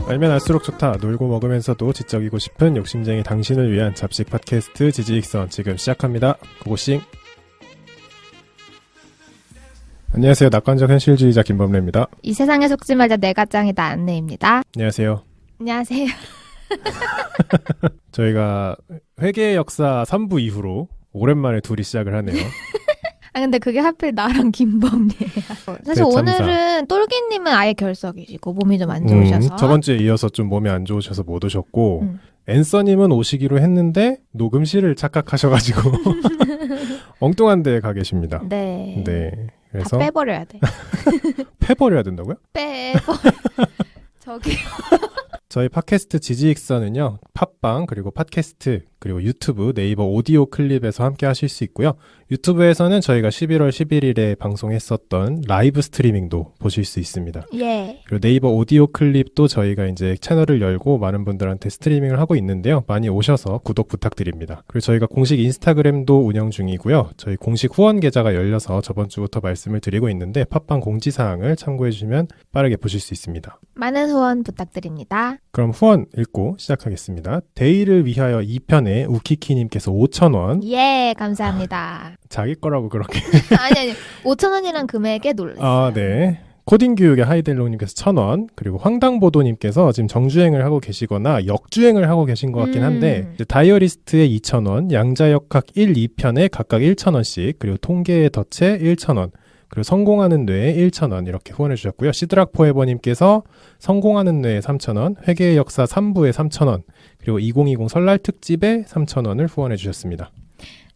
알면 알수록 좋다. 놀고 먹으면서도 지적이고 싶은 욕심쟁이 당신을 위한 잡식 팟캐스트 지지익선 지금 시작합니다. 고고싱. 안녕하세요. 낙관적 현실주의자 김범래입니다. 이 세상에 속지 말자 내가 짱이다 안내입니다. 안녕하세요. 안녕하세요. 저희가 회계의 역사 3부 이후로 오랜만에 둘이 시작을 하네요. 아 근데 그게 하필 나랑 김범리예요. 사실 대참사. 오늘은 똘기님은 아예 결석이시고 몸이 좀 안 좋으셔서 저번 주에 이어서 좀 몸이 안 좋으셔서 못 오셨고 앤서님은 오시기로 했는데 녹음실을 착각하셔가지고 엉뚱한 데에 가 계십니다. 네. 네. 그래서 다 빼버려야 돼. 패버려야 된다고요? 저기 저희 팟캐스트 지지익선은요. 팟빵 그리고 팟캐스트 그리고 유튜브 네이버 오디오 클립에서 함께 하실 수 있고요. 유튜브에서는 저희가 11월 11일에 방송했었던 라이브 스트리밍도 보실 수 있습니다. 예. 그리고 네이버 오디오 클립도 저희가 이제 채널을 열고 많은 분들한테 스트리밍을 하고 있는데요. 많이 오셔서 구독 부탁드립니다. 그리고 저희가 공식 인스타그램도 운영 중이고요. 저희 공식 후원 계좌가 열려서 저번 주부터 말씀을 드리고 있는데 팟빵 공지사항을 참고해 주시면 빠르게 보실 수 있습니다. 많은 후원 부탁드립니다. 그럼 후원 읽고 시작하겠습니다. 데이를 위하여 2편에 우키키님께서 5,000원. 예, 감사합니다. 자기 거라고 그렇게. 아니 5,000원이란 금액에 놀랐어요. 아, 네. 코딩 교육의 하이델로님께서 1,000원. 그리고 황당보도님께서 지금 정주행을 하고 계시거나 역주행을 하고 계신 것 같긴 한데 이제 다이어리스트에 2,000원, 양자역학 1, 2편에 각각 1,000원씩, 그리고 통계의 덫에 1,000원, 그리고 성공하는 뇌에 1,000원 이렇게 후원해 주셨고요. 시드락 포에버님께서 성공하는 뇌에 3,000원, 회계의 역사 3부에 3,000원, 그리고 2020 설날 특집에 3,000원을 후원해 주셨습니다.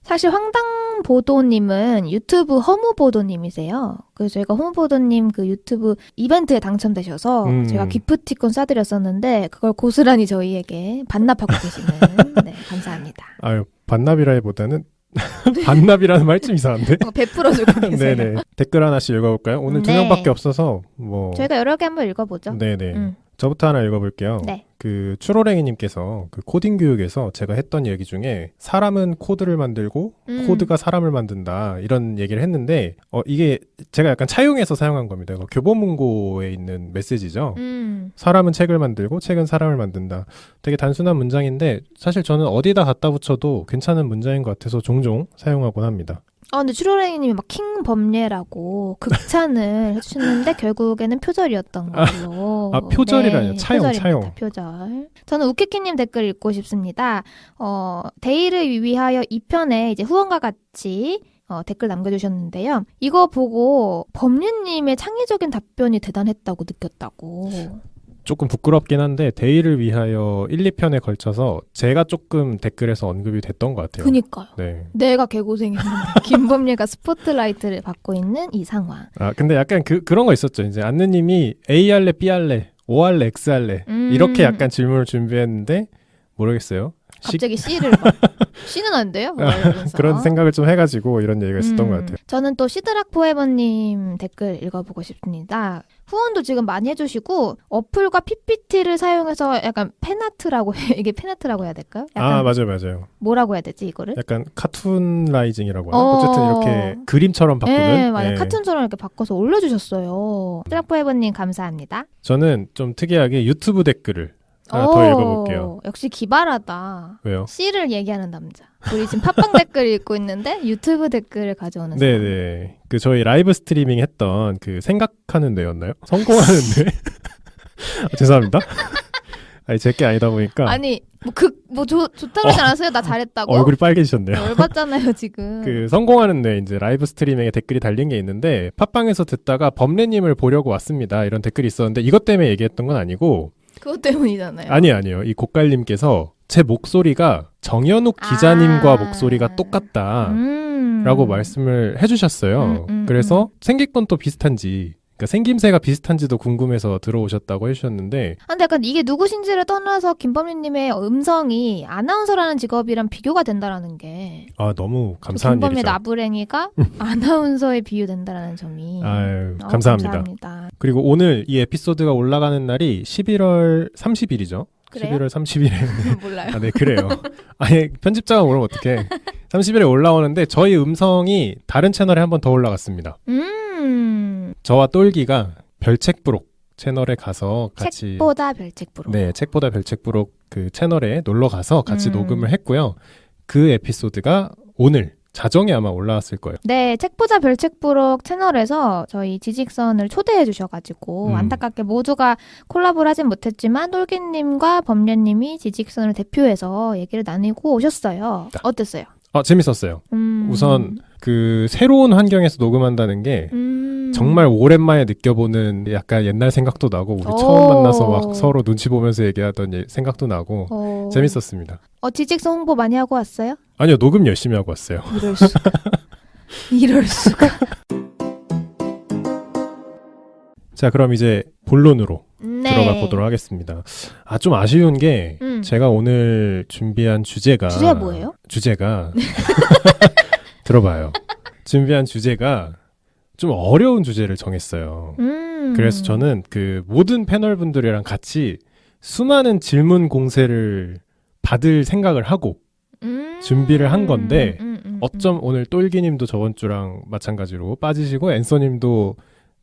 사실 황당보도님은 유튜브 허무보도님이세요. 그래서 저희가 허무보도님 그 유튜브 이벤트에 당첨되셔서 제가 기프티콘 쏴드렸었는데 그걸 고스란히 저희에게 반납하고 계시는 네, 감사합니다. 아유, 반납이라기보다는 반납이라는 말 좀 이상한데? 베풀어주고 계세요. 네네. 댓글 하나씩 읽어볼까요? 오늘 두 네. 명밖에 없어서 뭐. 저희가 여러 개 한번 읽어보죠. 네네. 저부터 하나 읽어볼게요. 네. 그 추로랭이님께서 그 코딩 교육에서 제가 했던 얘기 중에 사람은 코드를 만들고 코드가 사람을 만든다 이런 얘기를 했는데 이게 제가 약간 차용해서 사용한 겁니다. 이거 교보문고에 있는 메시지죠. 사람은 책을 만들고 책은 사람을 만든다. 되게 단순한 문장인데 사실 저는 어디다 갖다 붙여도 괜찮은 문장인 것 같아서 종종 사용하곤 합니다. 근데 추로랭이님이 막 킹범례라고 극찬을 해주셨는데 결국에는 표절이었던 걸로. 표절이라뇨. 네, 차용. 표절. 저는 우키키님 댓글 읽고 싶습니다. 데이를 위하여 2편에 이제 후원과 같이 댓글 남겨주셨는데요. 이거 보고 범례님의 창의적인 답변이 대단했다고 느꼈다고. 조금 부끄럽긴 한데 데이를 위하여 1, 2편에 걸쳐서 제가 조금 댓글에서 언급이 됐던 것 같아요. 그니까요. 네. 내가 개고생했는데 김범례가 스포트라이트를 받고 있는 이 상황. 근데 약간 그런 거 있었죠. 이제 안느님이 A 할래, B 할래, O 할래, X 할래 이렇게 약간 질문을 준비했는데 모르겠어요. 갑자기 C를 막 C는 안 돼요? 그런 생각을 좀 해가지고 이런 얘기가 있었던 것 같아요. 저는 또 시드락 포에버님 댓글 읽어보고 싶습니다. 후원도 지금 많이 해주시고 어플과 PPT를 사용해서 약간 팬아트라고 이게 팬아트라고 해야 될까요? 약간 맞아요. 뭐라고 해야 되지 이거를? 약간 카툰라이징이라고 하나? 어쨌든 이렇게 그림처럼 바꾸는. 네, 맞아요. 카툰처럼 이렇게 바꿔서 올려주셨어요. 시드락 포에버님 감사합니다. 저는 좀 특이하게 유튜브 댓글을 하나 더 읽어볼게요. 역시 기발하다. 왜요? C를 얘기하는 남자. 우리 지금 팟빵 댓글 읽고 있는데 유튜브 댓글을 가져오는 사람. 네네. 그 저희 라이브 스트리밍 했던 그 생각하는 뇌였나요? 성공하는 뇌? 죄송합니다. 아니 제게 아니다 보니까. 아니 좋다고 그러지 않았어요? 나 잘했다고? 얼굴이 빨개지셨네요. 열받잖아요 지금. 그 성공하는 뇌 이제 라이브 스트리밍에 댓글이 달린 게 있는데 팟빵에서 듣다가 범례님을 보려고 왔습니다. 이런 댓글이 있었는데 이것 때문에 얘기했던 건 아니고. 그것 때문이잖아요. 아니에요. 이 고깔님께서 제 목소리가 정연욱 기자님과 목소리가 똑같다 라고 말씀을 해주셨어요. 그래서 생긴 건 또 비슷한지, 그러니까 생김새가 비슷한지도 궁금해서 들어오셨다고 해주셨는데 근데 약간 이게 누구신지를 떠나서 김범리님의 음성이 아나운서라는 직업이랑 비교가 된다라는 게 너무 감사한 김범리 일이죠. 나부랭이가 아나운서에 비유된다라는 점이 아유, 감사합니다. 그리고 오늘 이 에피소드가 올라가는 날이 11월 30일이죠. 그래요? 11월 30일에 몰라요. 네 그래요. 아니 편집자가 모르면 어떡해. 30일에 올라오는데 저희 음성이 다른 채널에 한 번 더 올라갔습니다. 저와 똘기가 별책부록 채널에 가서 같이 책보다 별책부로. 네, 책보다 별책부록 그 채널에 놀러 가서 같이 음. 녹음을 했고요. 그 에피소드가 오늘 자정에 아마 올라왔을 거예요. 네, 책보다 별책부록 채널에서 저희 지직선을 초대해 주셔가지고 안타깝게 모두가 콜라보를 하진 못했지만 똘기님과 범례님이 지직선을 대표해서 얘기를 나누고 오셨어요. 어땠어요? 재밌었어요. 우선 그 새로운 환경에서 녹음한다는 게 정말 오랜만에 느껴보는 약간 옛날 생각도 나고 우리 처음 만나서 막 서로 눈치 보면서 얘기하던 생각도 나고 재밌었습니다. 지직선 홍보 많이 하고 왔어요? 아니요, 녹음 열심히 하고 왔어요. 이럴 수가. 이럴 수가. 자, 그럼 이제 본론으로 네. 들어가 보도록 하겠습니다. 좀 아쉬운 게 제가 오늘 준비한 주제가 뭐예요? 주제가 들어봐요. 준비한 주제가 좀 어려운 주제를 정했어요. 그래서 저는 그 모든 패널분들이랑 같이 수많은 질문 공세를 받을 생각을 하고 준비를 한 건데 어쩜 오늘 똘기님도 저번 주랑 마찬가지로 빠지시고 앤서님도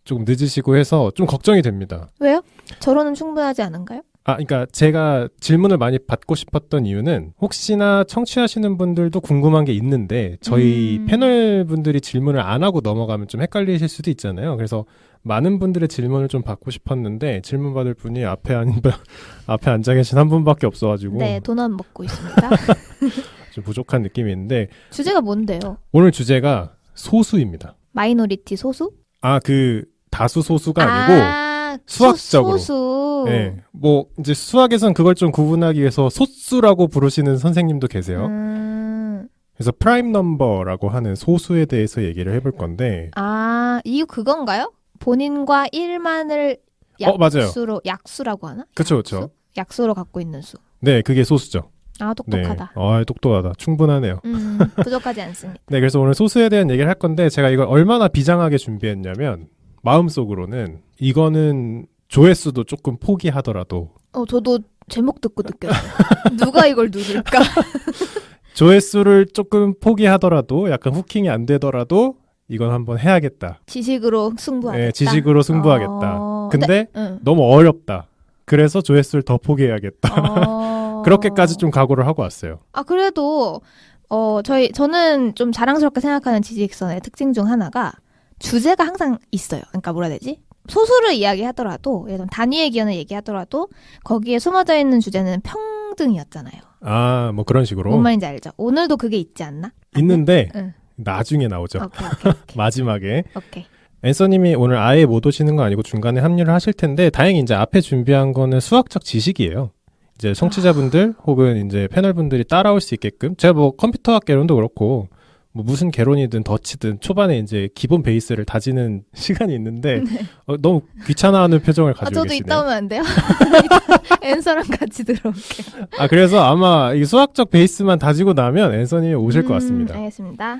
조금 늦으시고 해서 좀 걱정이 됩니다. 왜요? 저로는 충분하지 않은가요? 그러니까 제가 질문을 많이 받고 싶었던 이유는 혹시나 청취하시는 분들도 궁금한 게 있는데 저희 패널 분들이 질문을 안 하고 넘어가면 좀 헷갈리실 수도 있잖아요. 그래서 많은 분들의 질문을 좀 받고 싶었는데 질문 받을 분이 앞에 앉아 계신 한 분밖에 없어가지고 네, 도넛 먹고 있습니다. 좀 부족한 느낌이 있는데 주제가 뭔데요? 오늘 주제가 소수입니다. 마이너리티 소수? 그 다수 소수가 아니고 수학적으로. 소수. 네, 뭐 이제 수학에선 그걸 좀 구분하기 위해서 소수라고 부르시는 선생님도 계세요. 그래서 프라임 넘버라고 하는 소수에 대해서 얘기를 해볼 건데. 이유 그건가요? 본인과 1만을 맞아요. 약수라고 하나? 그렇죠, 그렇죠. 약수로 갖고 있는 수. 네, 그게 소수죠. 똑똑하다. 네. 똑똑하다. 충분하네요. 부족하지 않습니다. 네, 그래서 오늘 소수에 대한 얘기를 할 건데 제가 이걸 얼마나 비장하게 준비했냐면 마음속으로는 이거는 조회수도 조금 포기하더라도 저도 제목 듣고 느꼈어요. 누가 이걸 누를까? 조회수를 조금 포기하더라도 약간 후킹이 안 되더라도 이건 한번 해야겠다. 지식으로 승부하겠다. 네, 지식으로 승부하겠다. 근데 네. 너무 어렵다. 그래서 조회수를 더 포기해야겠다. 그렇게까지 좀 각오를 하고 왔어요. 그래도 저는 좀 자랑스럽게 생각하는 지직선의 특징 중 하나가 주제가 항상 있어요. 그러니까 뭐라 해야 되지? 소수를 이야기하더라도 예를 들면 단위 의견을 얘기하더라도 거기에 숨어져 있는 주제는 평등이었잖아요. 뭐 그런 식으로. 뭔 말인지 알죠? 오늘도 그게 있지 않나? 있는데 나중에 나오죠. 오케이. 마지막에. 오케이. 앤서님이 오늘 아예 못 오시는 거 아니고 중간에 합류를 하실 텐데 다행히 이제 앞에 준비한 거는 수학적 지식이에요. 이제 청취자분들 혹은 이제 패널분들이 따라올 수 있게끔 제가 뭐 컴퓨터학 개론도 그렇고 뭐 무슨 개론이든 덧치든 초반에 이제 기본 베이스를 다지는 시간이 있는데 너무 귀찮아하는 표정을 가지고 저도 계시네요. 이따 오면 안 돼요? 앤서랑 같이 들어올게요. 그래서 아마 이 수학적 베이스만 다지고 나면 앤서님이 오실 것 같습니다. 알겠습니다.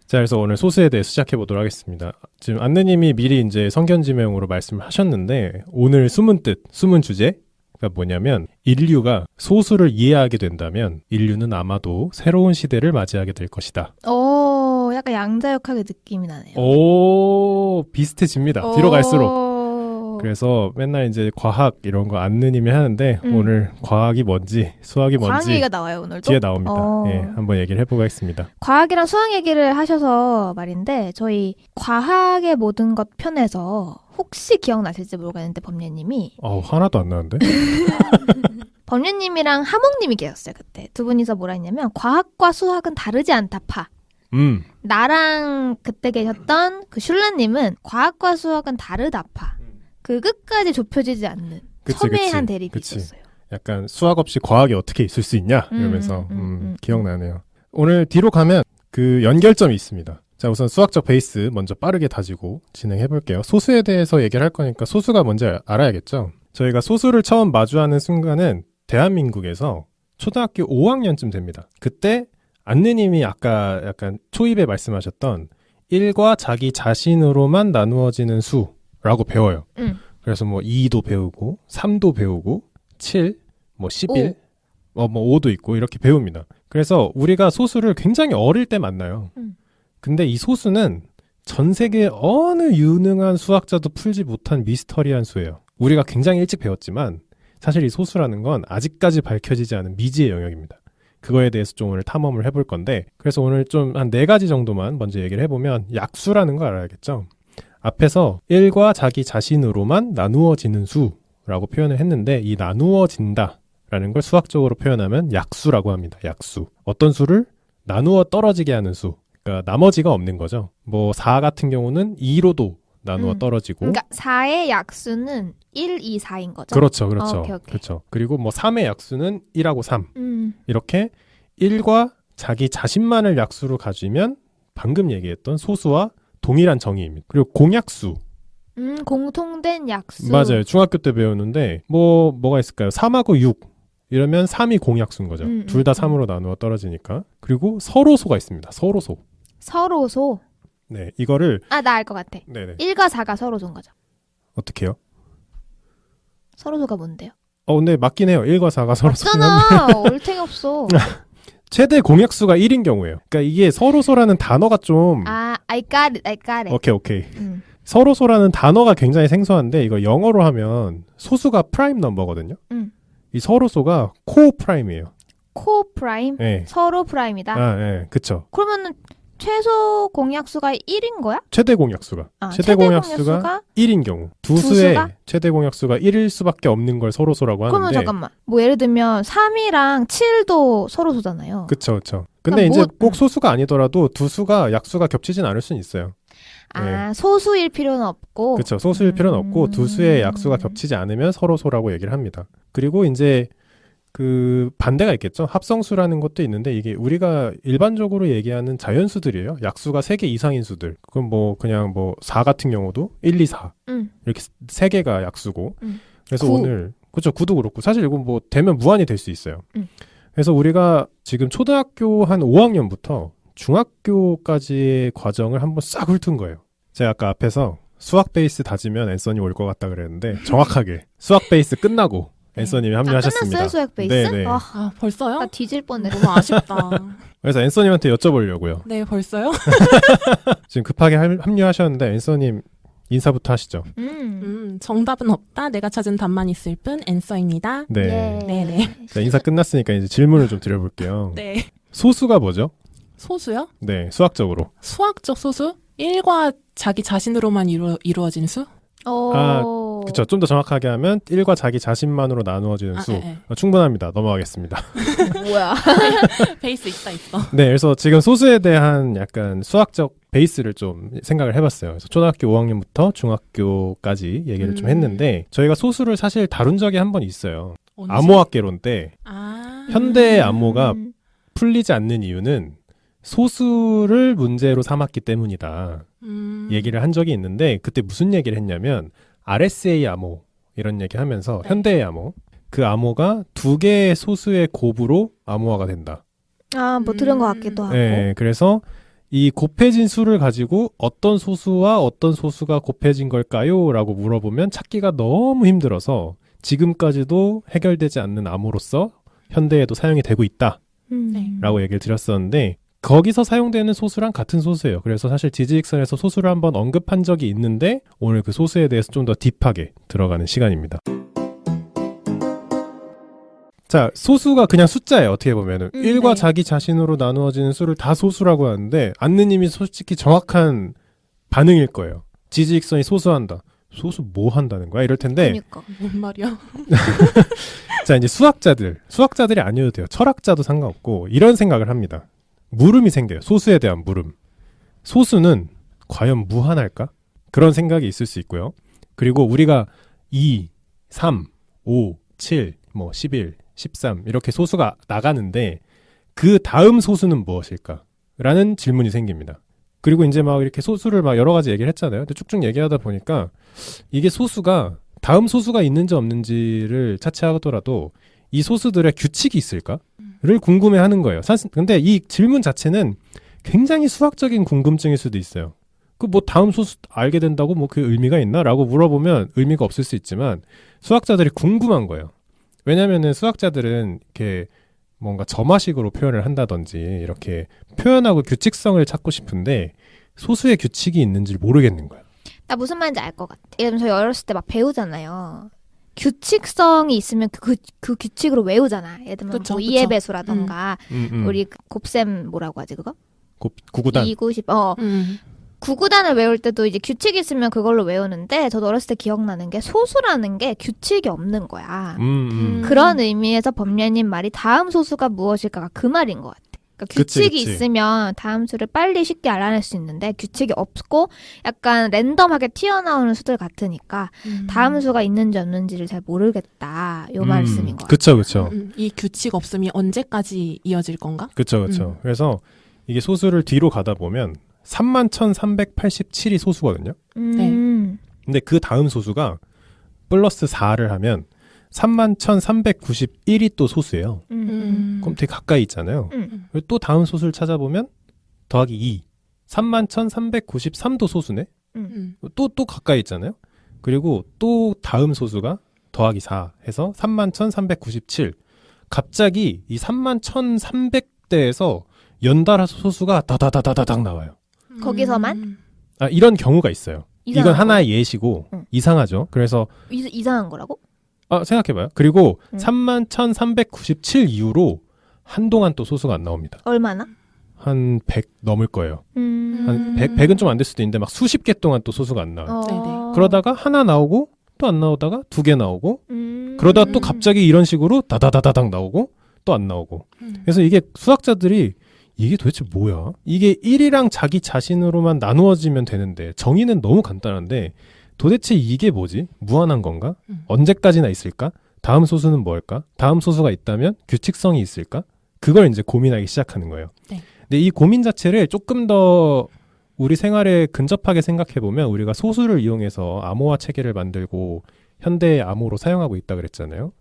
자, 그래서 오늘 소수에 대해 시작해 보도록 하겠습니다. 지금 안느님이 미리 이제 성견지명으로 말씀을 하셨는데 오늘 숨은 뜻, 숨은 주제가 뭐냐면 인류가 소수를 이해하게 된다면 인류는 아마도 새로운 시대를 맞이하게 될 것이다. 약간 양자역학의 느낌이 나네요. 비슷해집니다. 뒤로 갈수록. 그래서 맨날 이제 과학 이런 거 안느님이 하는데 오늘 과학이 뭔지 수학이 뭔지 과학 얘기가 나와요 오늘도? 뒤에 나옵니다. 한번 얘기를 해보겠습니다. 과학이랑 수학 얘기를 하셔서 말인데 저희 과학의 모든 것 편에서 혹시 기억나실지 모르겠는데 범례님이 하나도 안 나는데? 범례님이랑 하몽님이 계셨어요 그때. 두 분이서 뭐라 했냐면 과학과 수학은 다르지 않다 파. 나랑 그때 계셨던 그 슐라님은 과학과 수학은 다르다 파. 그 끝까지 좁혀지지 않는 첨예한 대립이 있었어요. 약간 수학 없이 과학이 어떻게 있을 수 있냐 이러면서 기억나네요. 오늘 뒤로 가면 그 연결점이 있습니다. 자, 우선 수학적 베이스 먼저 빠르게 다지고 진행해 볼게요. 소수에 대해서 얘기를 할 거니까 소수가 뭔지 알아야겠죠. 저희가 소수를 처음 마주하는 순간은 대한민국에서 초등학교 5학년쯤 됩니다. 그때 안느님이 아까 약간 초입에 말씀하셨던 1과 자기 자신으로만 나누어지는 수라고 배워요. 그래서 뭐 2도 배우고 3도 배우고 7, 뭐 11, 뭐 5도 있고 이렇게 배웁니다. 그래서 우리가 소수를 굉장히 어릴 때 만나요. 근데 이 소수는 전 세계 어느 유능한 수학자도 풀지 못한 미스터리한 수예요. 우리가 굉장히 일찍 배웠지만 사실 이 소수라는 건 아직까지 밝혀지지 않은 미지의 영역입니다. 그거에 대해서 좀 오늘 탐험을 해볼 건데 그래서 오늘 좀 한 4가지 정도만 먼저 얘기를 해보면 약수라는 거 알아야겠죠. 앞에서 1과 자기 자신으로만 나누어지는 수라고 표현을 했는데 이 나누어진다 라는 걸 수학적으로 표현하면 약수라고 합니다. 약수. 어떤 수를 나누어 떨어지게 하는 수. 그러니까 나머지가 없는 거죠. 뭐 4 같은 경우는 2로도 나누어 떨어지고. 그러니까 4의 약수는 1, 2, 4인 거죠. 그렇죠. 그렇죠. 오케이. 그렇죠. 그리고 뭐 3의 약수는 1하고 3. 이렇게 1과 자기 자신만을 약수로 가지면 방금 얘기했던 소수와 동일한 정의입니다. 그리고 공약수. 공통된 약수. 맞아요. 중학교 때 배우는데 뭐가 있을까요? 3하고 6. 이러면 3이 공약수인 거죠. 둘 다 3으로 나누어 떨어지니까. 그리고 서로소가 있습니다. 서로소. 서로소. 네, 이거를 나 알 것 같아. 네네. 1과 4가 서로소인 거죠. 어떻게 해요? 서로소가 뭔데요? 근데 맞긴 해요. 1과 4가 서로소긴 맞잖아. 올탱이 없어. 최대 공약수가 1인 경우예요. 그러니까 이게 서로소라는 단어가 좀 I got it. 오케이. 서로소라는 단어가 굉장히 생소한데 이거 영어로 하면 소수가 프라임 넘버거든요. 이 서로소가 코 프라임이에요. 코 프라임? 네. 서로 프라임이다. 네, 그쵸. 그러면은 최소 공약수가 1인 거야? 최대 공약수가. 최대 공약수가 1인 경우. 두수의 최대 공약수가 1일 수밖에 없는 걸 서로소라고 하는데. 그러면 잠깐만. 뭐 예를 들면 3이랑 7도 서로소잖아요. 그쵸. 근데 이제 꼭 소수가 아니더라도 두 수가 약수가 겹치진 않을 수는 있어요. 네. 소수일 필요는 없고. 그렇죠. 소수일 필요는 없고 두 수의 약수가 겹치지 않으면 서로소라고 얘기를 합니다. 그리고 이제 그 반대가 있겠죠. 합성수라는 것도 있는데 이게 우리가 일반적으로 얘기하는 자연수들이에요. 약수가 3개 이상인 수들. 그럼 뭐 그냥 뭐 4 같은 경우도 1, 2, 4 이렇게 3개가 약수고. 그래서 9. 오늘 그렇죠. 9도 그렇고 사실 이건 뭐 되면 무한이 될 수 있어요. 그래서 우리가 지금 초등학교 한 5학년부터 중학교까지의 과정을 한번 싹 훑은 거예요. 제가 아까 앞에서 수학 베이스 다지면 앤서니 올 것 같다 그랬는데 정확하게 수학 베이스 끝나고 앤서님이 합류하셨습니다. 끝났어요 수학 베이스? 네네. 벌써요? 나 뒤질 뻔네. 너무 아쉽다. 그래서 앤서님한테 여쭤보려고요. 네, 벌써요? 지금 급하게 합류하셨는데 앤서님 인사부터 하시죠. 정답은 없다. 내가 찾은 답만 있을 뿐. 앤서입니다. 네. 네네. 자, 인사 끝났으니까 이제 질문을 좀 드려볼게요. 네. 소수가 뭐죠? 소수요? 네, 수학적으로. 수학적 소수? 1과 자기 자신으로만 이루어진 수? 그쵸. 좀 더 정확하게 하면 1과 자기 자신만으로 나누어지는 수. 네. 충분합니다. 넘어가겠습니다. 뭐야? 베이스 있어. 네, 그래서 지금 소수에 대한 약간 수학적 베이스를 좀 생각을 해봤어요. 그래서 초등학교 5학년부터 중학교까지 얘기를 좀 했는데 저희가 소수를 사실 다룬 적이 한 번 있어요. 언제? 암호학개론 때 현대의 암호가 풀리지 않는 이유는 소수를 문제로 삼았기 때문이다. 얘기를 한 적이 있는데 그때 무슨 얘기를 했냐면 RSA 암호 이런 얘기 하면서 현대의 암호 그 암호가 2개의 소수의 곱으로 암호화가 된다. 뭐 들은 것 같기도 하고. 네, 그래서 이 곱해진 수를 가지고 어떤 소수와 어떤 소수가 곱해진 걸까요? 라고 물어보면 찾기가 너무 힘들어서 지금까지도 해결되지 않는 암호로서 현대에도 사용이 되고 있다. 라고 얘기를 드렸었는데 거기서 사용되는 소수랑 같은 소수예요. 그래서 사실 지지익선에서 소수를 한번 언급한 적이 있는데 오늘 그 소수에 대해서 좀 더 딥하게 들어가는 시간입니다. 자, 소수가 그냥 숫자예요. 어떻게 보면은 1과 자기 자신으로 나누어지는 수를 다 소수라고 하는데 안느님이 솔직히 정확한 반응일 거예요. 지지익선이 소수한다. 소수 뭐 한다는 거야? 이럴 텐데 그러니까. 뭔 말이야? 자, 이제 수학자들이 아니어도 돼요. 철학자도 상관없고 이런 생각을 합니다. 물음이 생겨요. 소수에 대한 물음. 소수는 과연 무한할까? 그런 생각이 있을 수 있고요. 그리고 우리가 2, 3, 5, 7, 11, 13 이렇게 소수가 나가는데 그 다음 소수는 무엇일까? 라는 질문이 생깁니다. 그리고 이제 막 이렇게 소수를 막 여러 가지 얘기를 했잖아요. 근데 쭉쭉 얘기하다 보니까 이게 소수가 다음 소수가 있는지 없는지를 차치하더라도 이 소수들의 규칙이 있을까?를 궁금해하는 거예요. 근데 이 질문 자체는 굉장히 수학적인 궁금증일 수도 있어요. 그 뭐 다음 소수 알게 된다고 뭐 그 의미가 있나?라고 물어보면 의미가 없을 수 있지만 수학자들이 궁금한 거예요. 왜냐면은 수학자들은 이렇게 뭔가 점화식으로 표현을 한다든지 이렇게 표현하고 규칙성을 찾고 싶은데 소수의 규칙이 있는지 모르겠는 거예요. 나 무슨 말인지 알 것 같아. 예를 들면 저희 어렸을 때 막 배우잖아요. 규칙성이 있으면 그 규칙으로 외우잖아. 예를 들면 그쵸, 뭐 그쵸. 이해 배수라던가 음. 우리 곱셈 뭐라고 하지 그거? 구구단. 2, 90 음. 구구단을 외울 때도 이제 규칙이 있으면 그걸로 외우는데 저도 어렸을 때 기억나는 게 소수라는 게 규칙이 없는 거야. 그런 의미에서 법률님 말이 다음 소수가 무엇일까가 그 말인 것 같아. 그러니까 규칙이 그치. 있으면 다음 수를 빨리 쉽게 알아낼 수 있는데 규칙이 없고 약간 랜덤하게 튀어나오는 수들 같으니까 다음 수가 있는지 없는지를 잘 모르겠다. 요 말씀인 것 같아요. 그쵸. 이 규칙 없음이 언제까지 이어질 건가? 그쵸. 그래서 이게 소수를 뒤로 가다 보면 31,387이 소수거든요. 근데 그 다음 소수가 플러스 4를 하면 31,391이 또 소수예요. 그럼 되게 가까이 있잖아요. 그리고 또 다음 소수를 찾아보면 더하기 2. 31,393도 소수네. 또 가까이 있잖아요. 그리고 또 다음 소수가 더하기 4 해서 31,397. 갑자기 이 31,300대에서 연달아 소수가 다다다다다닥 나와요. 거기서만? 이런 경우가 있어요. 이건 이상한 하나의 예시고 응. 이상하죠. 그래서 이상한 거라고? 생각해봐요. 그리고 응. 31,397 이후로 한동안 또 소수가 안 나옵니다. 얼마나? 한 100 넘을 거예요. 한 100, 100은 좀 안 될 수도 있는데 막 수십 개 동안 또 소수가 안 나와요. 네네. 그러다가 하나 나오고 또 안 나오다가 2개 나오고 그러다 또 갑자기 이런 식으로 다다다다닥 나오고 또 안 나오고. 그래서 이게 수학자들이 이게 도대체 뭐야? 이게 1이랑 자기 자신으로만 나누어지면 되는데 정의는 너무 간단한데 도대체 이게 뭐지? 무한한 건가? 언제까지나 있을까? 다음 소수는 뭘까? 다음 소수가 있다면 규칙성이 있을까? 그걸 이제 고민하기 시작하는 거예요. 네. 근데 이 고민 자체를 조금 더 우리 생활에 근접하게 생각해보면 우리가 소수를 이용해서 암호화 체계를 만들고 현대의 암호로 사용하고 있다 그랬잖아요.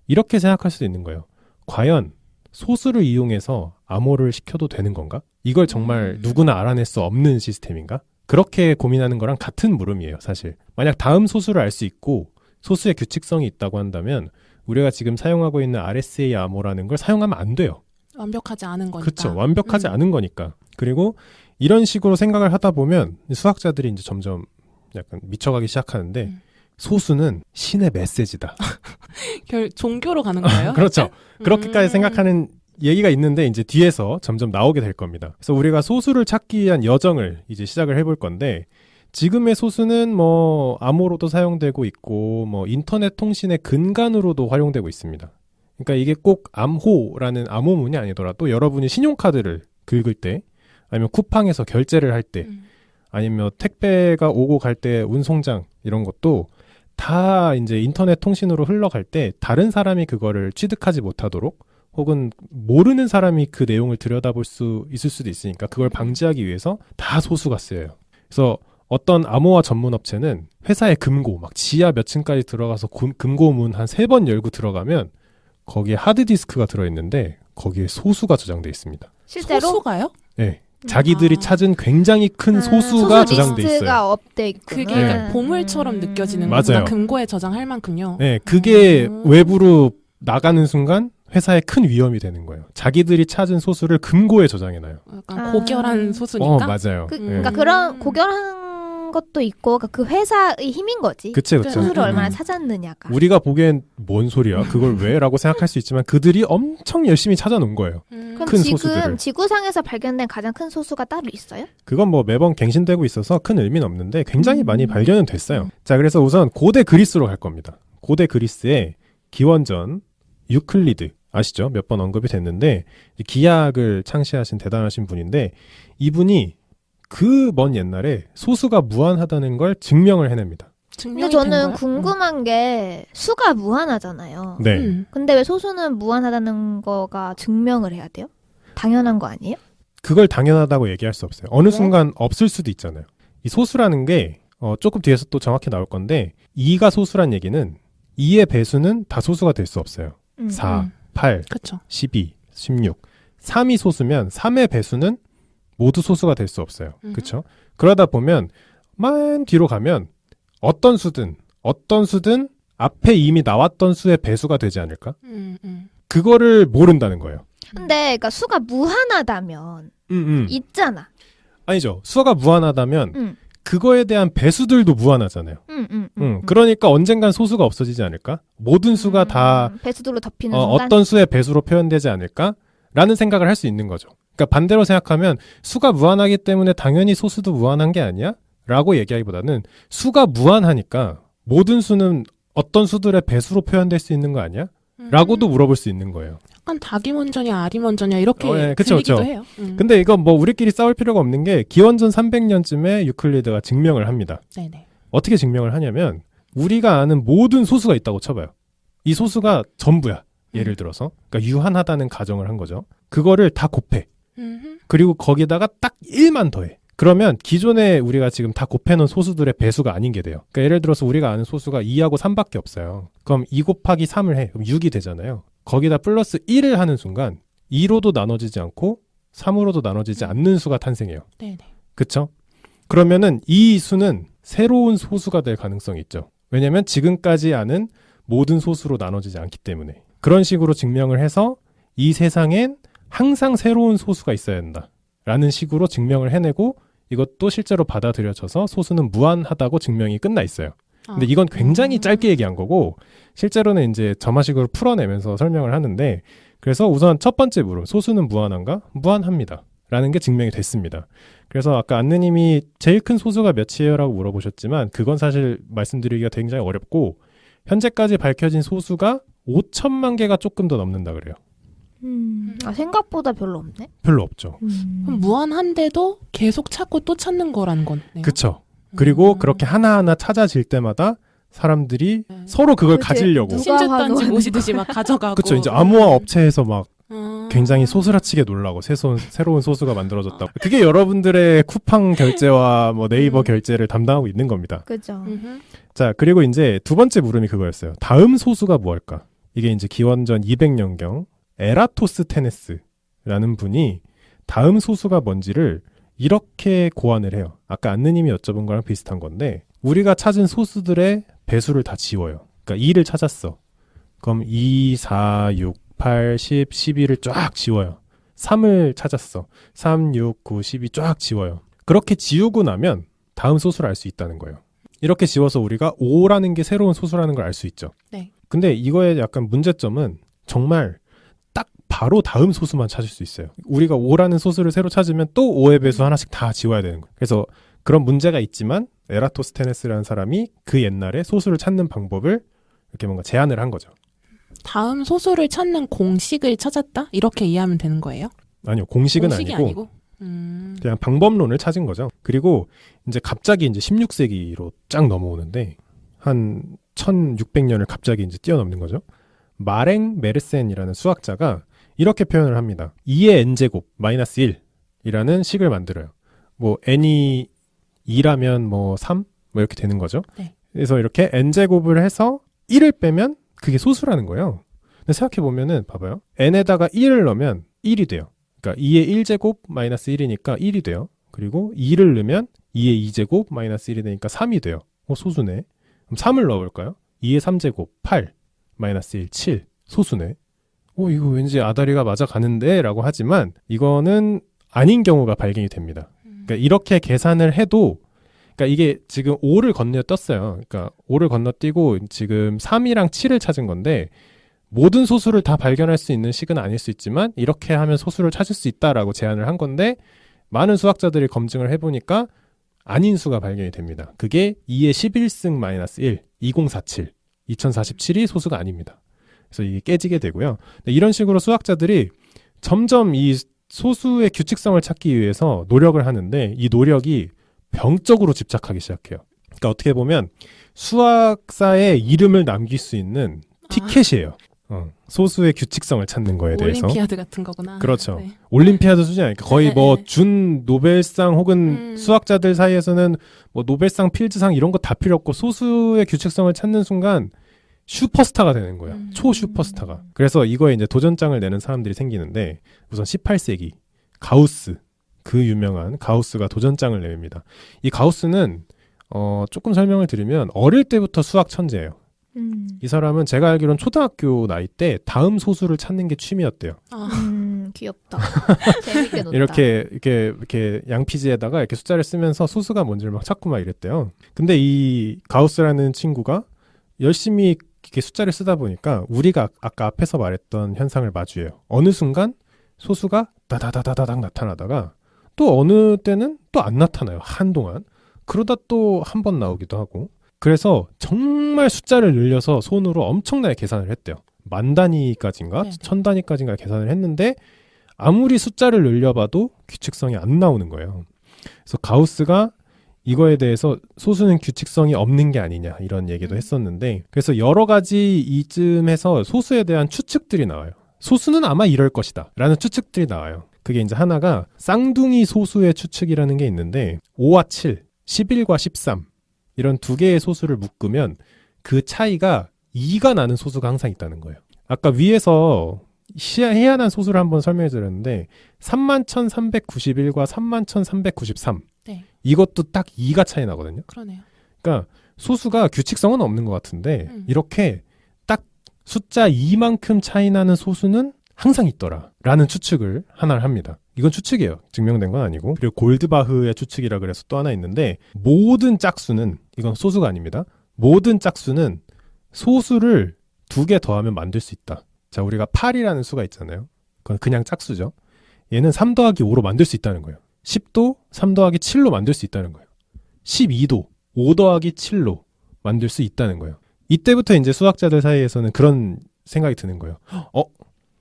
이렇게 생각할 수도 있는 거예요. 과연 소수를 이용해서 암호를 시켜도 되는 건가? 이걸 정말 누구나 알아낼 수 없는 시스템인가? 그렇게 고민하는 거랑 같은 물음이에요, 사실. 만약 다음 소수를 알 수 있고 소수의 규칙성이 있다고 한다면 우리가 지금 사용하고 있는 RSA 암호라는 걸 사용하면 안 돼요. 완벽하지 않은 거니까. 그렇죠. 완벽하지 않은 거니까. 그리고 이런 식으로 생각을 하다 보면 수학자들이 이제 점점 약간 미쳐가기 시작하는데 소수는 신의 메시지다. 종교로 가는 거예요? 그렇죠. 그렇게까지 생각하는 얘기가 있는데 이제 뒤에서 점점 나오게 될 겁니다. 그래서 우리가 소수를 찾기 위한 여정을 이제 시작을 해볼 건데 지금의 소수는 뭐 암호로도 사용되고 있고 뭐 인터넷 통신의 근간으로도 활용되고 있습니다. 그러니까 이게 꼭 암호라는 암호문이 아니더라도 여러분이 신용카드를 긁을 때 아니면 쿠팡에서 결제를 할 때 아니면 택배가 오고 갈 때 운송장 이런 것도 다 이제 인터넷 통신으로 흘러갈 때 다른 사람이 그거를 취득하지 못하도록 혹은 모르는 사람이 그 내용을 들여다볼 수 있을 수도 있으니까 그걸 방지하기 위해서 다 소수가 쓰여요. 그래서 어떤 암호화 전문 업체는 회사의 금고 막 지하 몇 층까지 들어가서 금고문 한 3번 열고 들어가면 거기에 하드디스크가 들어있는데 거기에 소수가 저장돼 있습니다. 실제로? 소수가요? 네. 자기들이 찾은 굉장히 큰 소수가 소수 저장돼 있어요. 리스트가 업돼 있구나. 그게 네. 보물처럼 느껴지는 맞아요. 거구나. 금고에 저장할 만큼요. 네, 그게 외부로 나가는 순간 회사에 큰 위험이 되는 거예요. 자기들이 찾은 소수를 금고에 저장해놔요. 약간 고결한 소수니까. 맞아요. 그러니까 그런 고결한 것도 있고 그 회사의 힘인 거지. 그쵸. 소수를 얼마나 찾았느냐가. 우리가 보기엔 뭔 소리야? 그걸 왜? 라고 생각할 수 있지만 그들이 엄청 열심히 찾아놓은 거예요. 그럼 큰 지금 소수들을. 지구상에서 발견된 가장 큰 소수가 따로 있어요? 그건 뭐 매번 갱신되고 있어서 큰 의미는 없는데 굉장히 많이 발견은 됐어요. 자, 그래서 우선 고대 그리스로 갈 겁니다. 고대 그리스의 기원전 유클리드 아시죠? 몇 번 언급이 됐는데 기하학을 창시하신 대단하신 분인데 이분이 그 먼 옛날에 소수가 무한하다는 걸 증명을 해냅니다. 근데 저는 궁금한 게 수가 무한하잖아요. 네. 근데 왜 소수는 무한하다는 거가 증명을 해야 돼요? 당연한 거 아니에요? 그걸 당연하다고 얘기할 수 없어요. 어느 왜? 순간 없을 수도 있잖아요. 이 소수라는 게 조금 뒤에서 또 정확히 나올 건데 2가 소수란 얘기는 2의 배수는 다 소수가 될 수 없어요. 4, 8, 그쵸. 12, 16. 3이 소수면 3의 배수는 모두 소수가 될 수 없어요. 그렇죠? 그러다 보면 만 뒤로 가면 어떤 수든 앞에 이미 나왔던 수의 배수가 되지 않을까? 그거를 모른다는 거예요. 근데 그러니까 수가 무한하다면 있잖아. 아니죠. 수가 무한하다면 그거에 대한 배수들도 무한하잖아요. 그러니까 언젠간 소수가 없어지지 않을까? 모든 수가 다 배수들로 덮이는 순간? 어떤 수의 배수로 표현되지 않을까라는 생각을 할 수 있는 거죠. 그러니까 반대로 생각하면 수가 무한하기 때문에 당연히 소수도 무한한 게 아니야? 라고 얘기하기보다는 수가 무한하니까 모든 수는 어떤 수들의 배수로 표현될 수 있는 거 아니야? 라고도 물어볼 수 있는 거예요. 약간 닭이 먼저냐 알이 먼저냐 이렇게 네, 그쵸, 들리기도 그쵸. 해요. 근데 이건 뭐 우리끼리 싸울 필요가 없는 게 기원전 300년쯤에 유클리드가 증명을 합니다. 네네. 어떻게 증명을 하냐면 우리가 아는 모든 소수가 있다고 쳐봐요. 이 소수가 전부야. 예를 들어서. 그러니까 유한하다는 가정을 한 거죠. 그거를 다 곱해. 그리고 거기다가 딱 1만 더해. 그러면 기존에 우리가 지금 다 곱해놓은 소수들의 배수가 아닌 게 돼요. 그러니까 예를 들어서 우리가 아는 소수가 2하고 3밖에 없어요. 그럼 2 곱하기 3을 해. 그럼 6이 되잖아요. 거기다 플러스 1을 하는 순간 2로도 나눠지지 않고 3으로도 나눠지지 않는 수가 탄생해요. 네네. 그쵸? 그러면은 이 수는 새로운 소수가 될 가능성이 있죠. 왜냐면 지금까지 아는 모든 소수로 나눠지지 않기 때문에. 그런 식으로 증명을 해서 이 세상엔 항상 새로운 소수가 있어야 한다. 라는 식으로 증명을 해내고 이것도 실제로 받아들여져서 소수는 무한하다고 증명이 끝나 있어요. 근데 이건 굉장히 짧게 얘기한 거고 실제로는 이제 점화식으로 풀어내면서 설명을 하는데 그래서 우선 첫 번째 물음, 소수는 무한한가? 무한합니다. 라는 게 증명이 됐습니다. 그래서 아까 안느님이 제일 큰 소수가 몇이에요? 라고 물어보셨지만 그건 사실 말씀드리기가 굉장히 어렵고 현재까지 밝혀진 소수가 5천만 개가 조금 더 넘는다 그래요. 생각보다 별로 없네. 별로 없죠. 그럼 무한한데도 계속 찾고 또 찾는 거라는 거네요. 그쵸. 그리고 그렇게 하나하나 찾아질 때마다 사람들이 서로 그걸 그치. 가지려고. 누가 신주단지 환호하는 모시듯이 막 가져가고. 그쵸. 이제 암호화 업체에서 막 아. 굉장히 소스라치게 놀라고 새로운 소수가 만들어졌다. 그게 여러분들의 쿠팡 결제와 뭐 네이버 결제를 담당하고 있는 겁니다. 그죠. 자, 그리고 이제 두 번째 물음이 그거였어요. 다음 소수가 무엇일까? 이게 이제 기원전 200년경 에라토스테네스라는 분이 다음 소수가 뭔지를 이렇게 고안을 해요. 아까 안느님이 여쭤본 거랑 비슷한 건데 우리가 찾은 소수들의 배수를 다 지워요. 그러니까 2를 찾았어. 그럼 2, 4, 6, 8, 10, 12를 쫙 지워요. 3을 찾았어. 3, 6, 9, 12 쫙 지워요. 그렇게 지우고 나면 다음 소수를 알 수 있다는 거예요. 이렇게 지워서 우리가 5라는 게 새로운 소수라는 걸 알 수 있죠. 네. 근데 이거의 약간 문제점은 정말 딱 바로 다음 소수만 찾을 수 있어요. 우리가 5라는 소수를 새로 찾으면 또 5의 배수 하나씩 다 지워야 되는 거예요. 그래서 그런 문제가 있지만 에라토스테네스라는 사람이 그 옛날에 소수를 찾는 방법을 이렇게 뭔가 제안을 한 거죠. 다음 소수를 찾는 공식을 찾았다? 이렇게 이해하면 되는 거예요? 아니요. 공식은 공식이 아니고 음. 그냥 방법론을 찾은 거죠. 그리고 이제 갑자기 이제 16세기로 쫙 넘어오는데 한 1600년을 갑자기 이제 뛰어넘는 거죠. 마랭 메르센이라는 수학자가 이렇게 표현을 합니다. 2의 n제곱 마이너스 1이라는 식을 만들어요. 뭐 n이 2라면 뭐 3? 뭐 이렇게 되는 거죠. 네. 그래서 이렇게 n제곱을 해서 1을 빼면 그게 소수라는 거예요. 근데 생각해보면은 봐봐요. n에다가 1을 넣으면 1이 돼요. 그러니까 2의 1제곱 마이너스 1이니까 1이 돼요. 그리고 2를 넣으면 2의 2제곱 마이너스 1이 되니까 3이 돼요. 소수네. 그럼 3을 넣어볼까요? 2의 3제곱 8 마이너스 1, 7 소수네. 이거 왠지 아다리가 맞아가는데 라고 하지만 이거는 아닌 경우가 발견이 됩니다. 그러니까 이렇게 계산을 해도 그러니까 이게 지금 5를 건너뛰었어요. 그러니까 5를 건너뛰고 지금 3이랑 7을 찾은 건데 모든 소수를 다 발견할 수 있는 식은 아닐 수 있지만 이렇게 하면 소수를 찾을 수 있다라고 제안을 한 건데 많은 수학자들이 검증을 해보니까 아닌 수가 발견이 됩니다. 그게 2의 11승 마이너스 1, 2047, 2047이 소수가 아닙니다. 그래서 이게 깨지게 되고요. 이런 식으로 수학자들이 점점 이 소수의 규칙성을 찾기 위해서 노력을 하는데 이 노력이 병적으로 집착하기 시작해요. 그러니까 어떻게 보면 수학사의 이름을 남길 수 있는 티켓이에요. 소수의 규칙성을 찾는 거에 대해서. 올림피아드 같은 거구나. 그렇죠. 네. 올림피아드 수준이 아니니까 거의 네, 뭐 네. 준 노벨상 혹은 수학자들 사이에서는 뭐 노벨상, 필즈상 이런 거 다 필요 없고 소수의 규칙성을 찾는 순간 슈퍼스타가 되는 거야. 초슈퍼스타가. 그래서 이거에 이제 도전장을 내는 사람들이 생기는데 우선 18세기 가우스, 그 유명한 가우스가 도전장을 냅니다. 이 가우스는 조금 설명을 드리면 어릴 때부터 수학 천재예요. 이 사람은 제가 알기로는 초등학교 나이 때 다음 소수를 찾는 게 취미였대요. 귀엽다. 재밌게 논다. 이렇게 양피지에다가 이렇게 숫자를 쓰면서 소수가 뭔지를 막 찾고 막 이랬대요. 근데 이 가우스라는 친구가 열심히 이렇게 숫자를 쓰다 보니까 우리가 아까 앞에서 말했던 현상을 마주해요. 어느 순간 소수가 다다다다닥 나타나다가 또 어느 때는 또 안 나타나요. 한동안. 그러다 또 한 번 나오기도 하고. 그래서 정말 숫자를 늘려서 손으로 엄청나게 계산을 했대요. 만 단위까지인가 네. 천 단위까지인가 계산을 했는데 아무리 숫자를 늘려봐도 규칙성이 안 나오는 거예요. 그래서 가우스가 이거에 대해서 소수는 규칙성이 없는 게 아니냐 이런 얘기도 했었는데 그래서 여러 가지 이쯤에서 소수에 대한 추측들이 나와요. 소수는 아마 이럴 것이다 라는 추측들이 나와요. 그게 이제 하나가 쌍둥이 소수의 추측이라는 게 있는데 5와 7, 11과 13 이런 두 개의 소수를 묶으면 그 차이가 2가 나는 소수가 항상 있다는 거예요. 아까 위에서 희한한 소수를 한번 설명해 드렸는데 31,391과 31,393 네. 이것도 딱 2가 차이 나거든요. 그러네요. 그러니까 소수가 규칙성은 없는 것 같은데 이렇게 딱 숫자 2만큼 차이 나는 소수는 항상 있더라 라는 추측을 하나를 합니다. 이건 추측이에요. 증명된 건 아니고. 그리고 골드바흐의 추측이라 그래서 또 하나 있는데 모든 짝수는 이건 소수가 아닙니다. 모든 짝수는 소수를 2개 더하면 만들 수 있다. 자, 우리가 8이라는 수가 있잖아요. 그건 그냥 짝수죠. 얘는 3 더하기 5로 만들 수 있다는 거예요. 10도 3 더하기 7로 만들 수 있다는 거예요. 12도 5 더하기 7로 만들 수 있다는 거예요. 이때부터 이제 수학자들 사이에서는 그런 생각이 드는 거예요.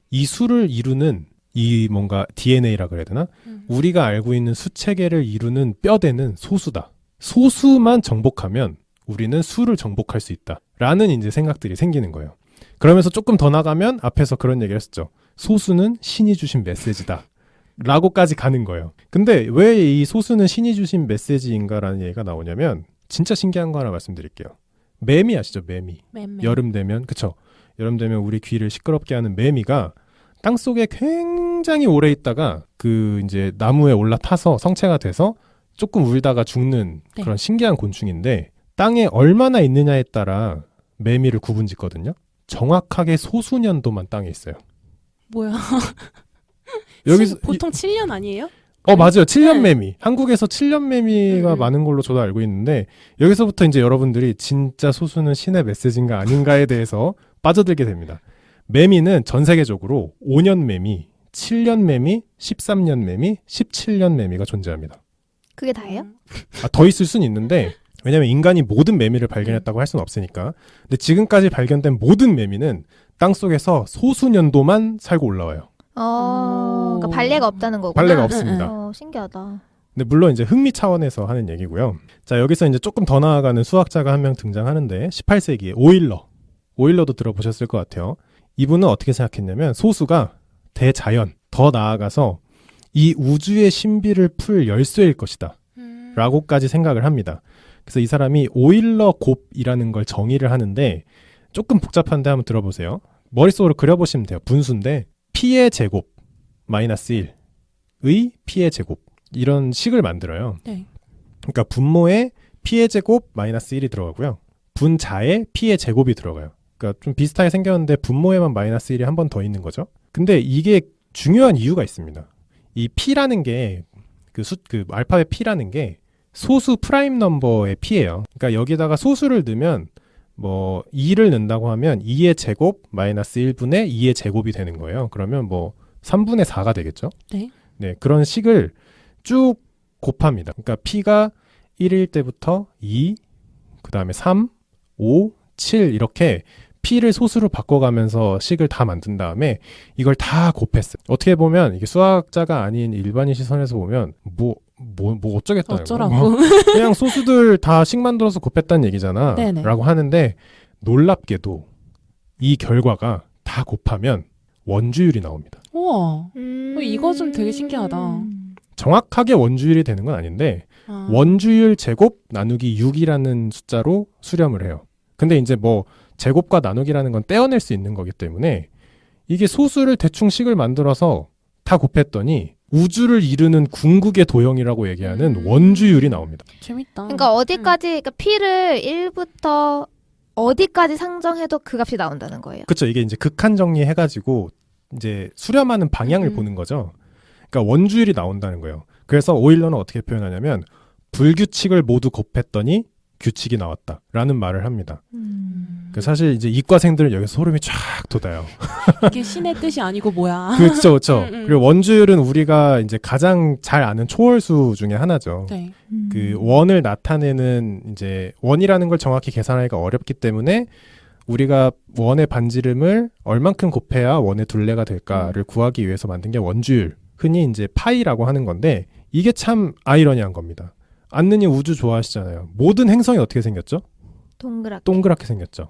이 수를 이루는 이 뭔가 DNA라 그래야 되나? 우리가 알고 있는 수체계를 이루는 뼈대는 소수다. 소수만 정복하면 우리는 수를 정복할 수 있다. 라는 이제 생각들이 생기는 거예요. 그러면서 조금 더 나가면 앞에서 그런 얘기를 했었죠. 소수는 신이 주신 메시지다. 라고까지 가는 거예요. 근데 왜 이 소수는 신이 주신 메시지인가라는 얘기가 나오냐면 진짜 신기한 거 하나 말씀드릴게요. 매미 아시죠? 매미. 맴매. 여름 되면 그쵸? 여름 되면 우리 귀를 시끄럽게 하는 매미가 땅속에 굉장히 오래 있다가 그 이제 나무에 올라타서 성체가 돼서 조금 울다가 죽는 네. 그런 신기한 곤충인데 땅에 얼마나 있느냐에 따라 매미를 구분짓거든요. 정확하게 소수년도만 땅에 있어요. 뭐야? 여기서 보통 7년 아니에요? 맞아요. 7년 네. 매미. 한국에서 7년 매미가 많은 걸로 저도 알고 있는데 여기서부터 이제 여러분들이 진짜 소수는 신의 메시지인가 아닌가에 대해서 빠져들게 됩니다. 매미는 전 세계적으로 5년 매미, 7년 매미, 13년 매미, 17년 매미가 존재합니다. 그게 다예요? 더 있을 수는 있는데 왜냐하면 인간이 모든 매미를 발견했다고 할 수는 없으니까. 근데 지금까지 발견된 모든 매미는 땅속에서 소수년도만 살고 올라와요. 그러니까 발레가 없다는 거구나. 발레가 없습니다. 신기하다. 근데 물론 이제 흥미 차원에서 하는 얘기고요. 자, 여기서 이제 조금 더 나아가는 수학자가 한 명 등장하는데 18세기에 오일러도 들어보셨을 것 같아요. 이분은 어떻게 생각했냐면 소수가 대자연, 더 나아가서 이 우주의 신비를 풀 열쇠일 것이다. 라고까지 생각을 합니다. 그래서 이 사람이 오일러 곱이라는 걸 정의를 하는데 조금 복잡한데 한번 들어보세요. 머릿속으로 그려보시면 돼요. 분수인데 p의 제곱 마이너스 1의 p의 제곱 이런 식을 만들어요. 네. 그러니까 분모에 p의 제곱 마이너스 1이 들어가고요. 분자에 p의 제곱이 들어가요. 그러니까 좀 비슷하게 생겼는데 분모에만 마이너스 1이 한 번 더 있는 거죠. 근데 이게 중요한 이유가 있습니다. 이 p라는 게 그 알파벳 p라는 게 소수 프라임 넘버의 p예요. 그러니까 여기다가 소수를 넣으면 뭐 2를 넣는다고 하면 2의 제곱 마이너스 1분의 2의 제곱이 되는 거예요. 그러면 뭐 3분의 4가 되겠죠. 네. 네, 그런 식을 쭉 곱합니다. 그러니까 p가 1일 때부터 2, 그 다음에 3, 5, 7 이렇게 p를 소수로 바꿔가면서 식을 다 만든 다음에 이걸 다 곱했어요. 어떻게 보면 이게 수학자가 아닌 일반인 시선에서 보면 뭐 어쩌겠다는 어쩌라고. 거. 그냥 소수들 다 식 만들어서 곱했다는 얘기잖아. 네네. 라고 하는데 놀랍게도 이 결과가 다 곱하면 원주율이 나옵니다. 우와. 이거 좀 되게 신기하다. 정확하게 원주율이 되는 건 아닌데 원주율 제곱 나누기 6이라는 숫자로 수렴을 해요. 근데 이제 뭐 제곱과 나누기라는 건 떼어낼 수 있는 거기 때문에 이게 소수를 대충 식을 만들어서 다 곱했더니 우주를 이루는 궁극의 도형이라고 얘기하는 원주율이 나옵니다. 재밌다. 그러니까 어디까지 그러니까 P를 1부터 어디까지 상정해도 그 값이 나온다는 거예요. 그렇죠. 이게 이제 극한 정리해가지고 이제 수렴하는 방향을 보는 거죠. 그러니까 원주율이 나온다는 거예요. 그래서 오일러는 어떻게 표현하냐면 불규칙을 모두 곱했더니 규칙이 나왔다라는 말을 합니다. 그래서 사실 이제 이과생들은 여기서 소름이 쫙 돋아요. 이게 신의 뜻이 아니고 뭐야. 그렇죠, 그렇죠. 그리고 원주율은 우리가 이제 가장 잘 아는 초월수 중에 하나죠. 네. 그 원을 나타내는 이제 원이라는 걸 정확히 계산하기가 어렵기 때문에 우리가 원의 반지름을 얼만큼 곱해야 원의 둘레가 될까를 구하기 위해서 만든 게 원주율. 흔히 이제 파이라고 하는 건데 이게 참 아이러니한 겁니다. 안느님 우주 좋아하시잖아요. 모든 행성이 어떻게 생겼죠? 동그랗게 생겼죠.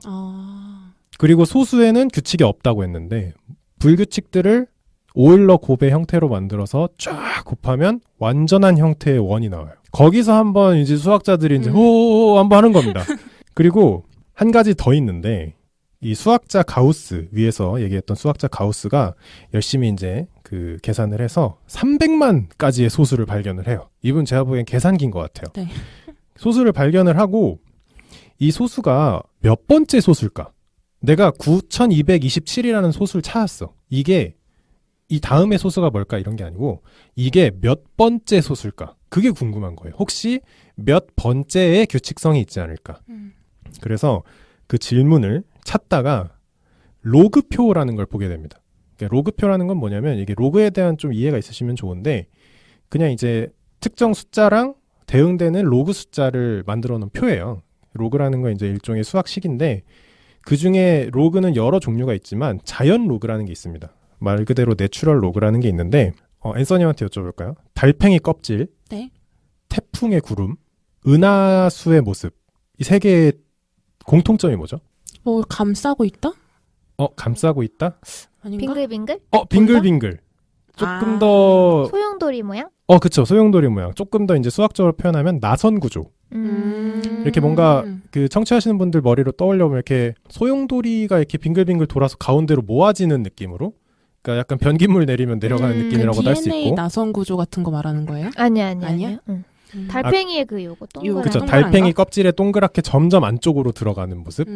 그리고 소수에는 규칙이 없다고 했는데 불규칙들을 오일러 곱의 형태로 만들어서 쫙 곱하면 완전한 형태의 원이 나와요. 거기서 한번 이제 수학자들이 이제 호호호 한번 하는 겁니다. 그리고 한 가지 더 있는데 이 수학자 가우스 위에서 얘기했던 수학자 가우스가 열심히 이제 그 계산을 해서 300만까지의 소수를 발견을 해요. 이분 제가 보기엔 계산기인 것 같아요. 네. 소수를 발견을 하고 이 소수가 몇 번째 소수일까? 내가 9227이라는 소수를 찾았어. 이게 이 다음의 소수가 뭘까 이런 게 아니고 이게 몇 번째 소수일까? 그게 궁금한 거예요. 혹시 몇 번째의 규칙성이 있지 않을까? 그래서 그 질문을 찾다가 로그표라는 걸 보게 됩니다. 그러니까 로그표라는 건 뭐냐면 이게 로그에 대한 좀 이해가 있으시면 좋은데 그냥 이제 특정 숫자랑 대응되는 로그 숫자를 만들어 놓은 표예요. 로그라는 건 이제 일종의 수학식인데 그 중에 로그는 여러 종류가 있지만 자연 로그라는 게 있습니다. 말 그대로 내추럴 로그라는 게 있는데 앤서님한테 여쭤볼까요? 달팽이 껍질, 네. 태풍의 구름, 은하수의 모습 이 세 개의 공통점이 뭐죠? 뭐 감싸고 있다? 감싸고 있다? 아닌가? 빙글빙글? 빙글빙글. 조금 더 소용돌이 모양? 그쵸. 소용돌이 모양. 조금 더 이제 수학적으로 표현하면 나선 구조. 이렇게 뭔가 그 청취하시는 분들 머리로 떠올려보면 이렇게 소용돌이가 이렇게 빙글빙글 돌아서 가운데로 모아지는 느낌으로 그러니까 약간 변기물 내리면 내려가는 느낌이라고 할 수 DNA 있고 나선 구조 같은 거 말하는 거예요? 아니야. 응. 달팽이의 그 요거 동그란 그쵸. 동그란가? 달팽이 껍질에 동그랗게 점점 안쪽으로 들어가는 모습.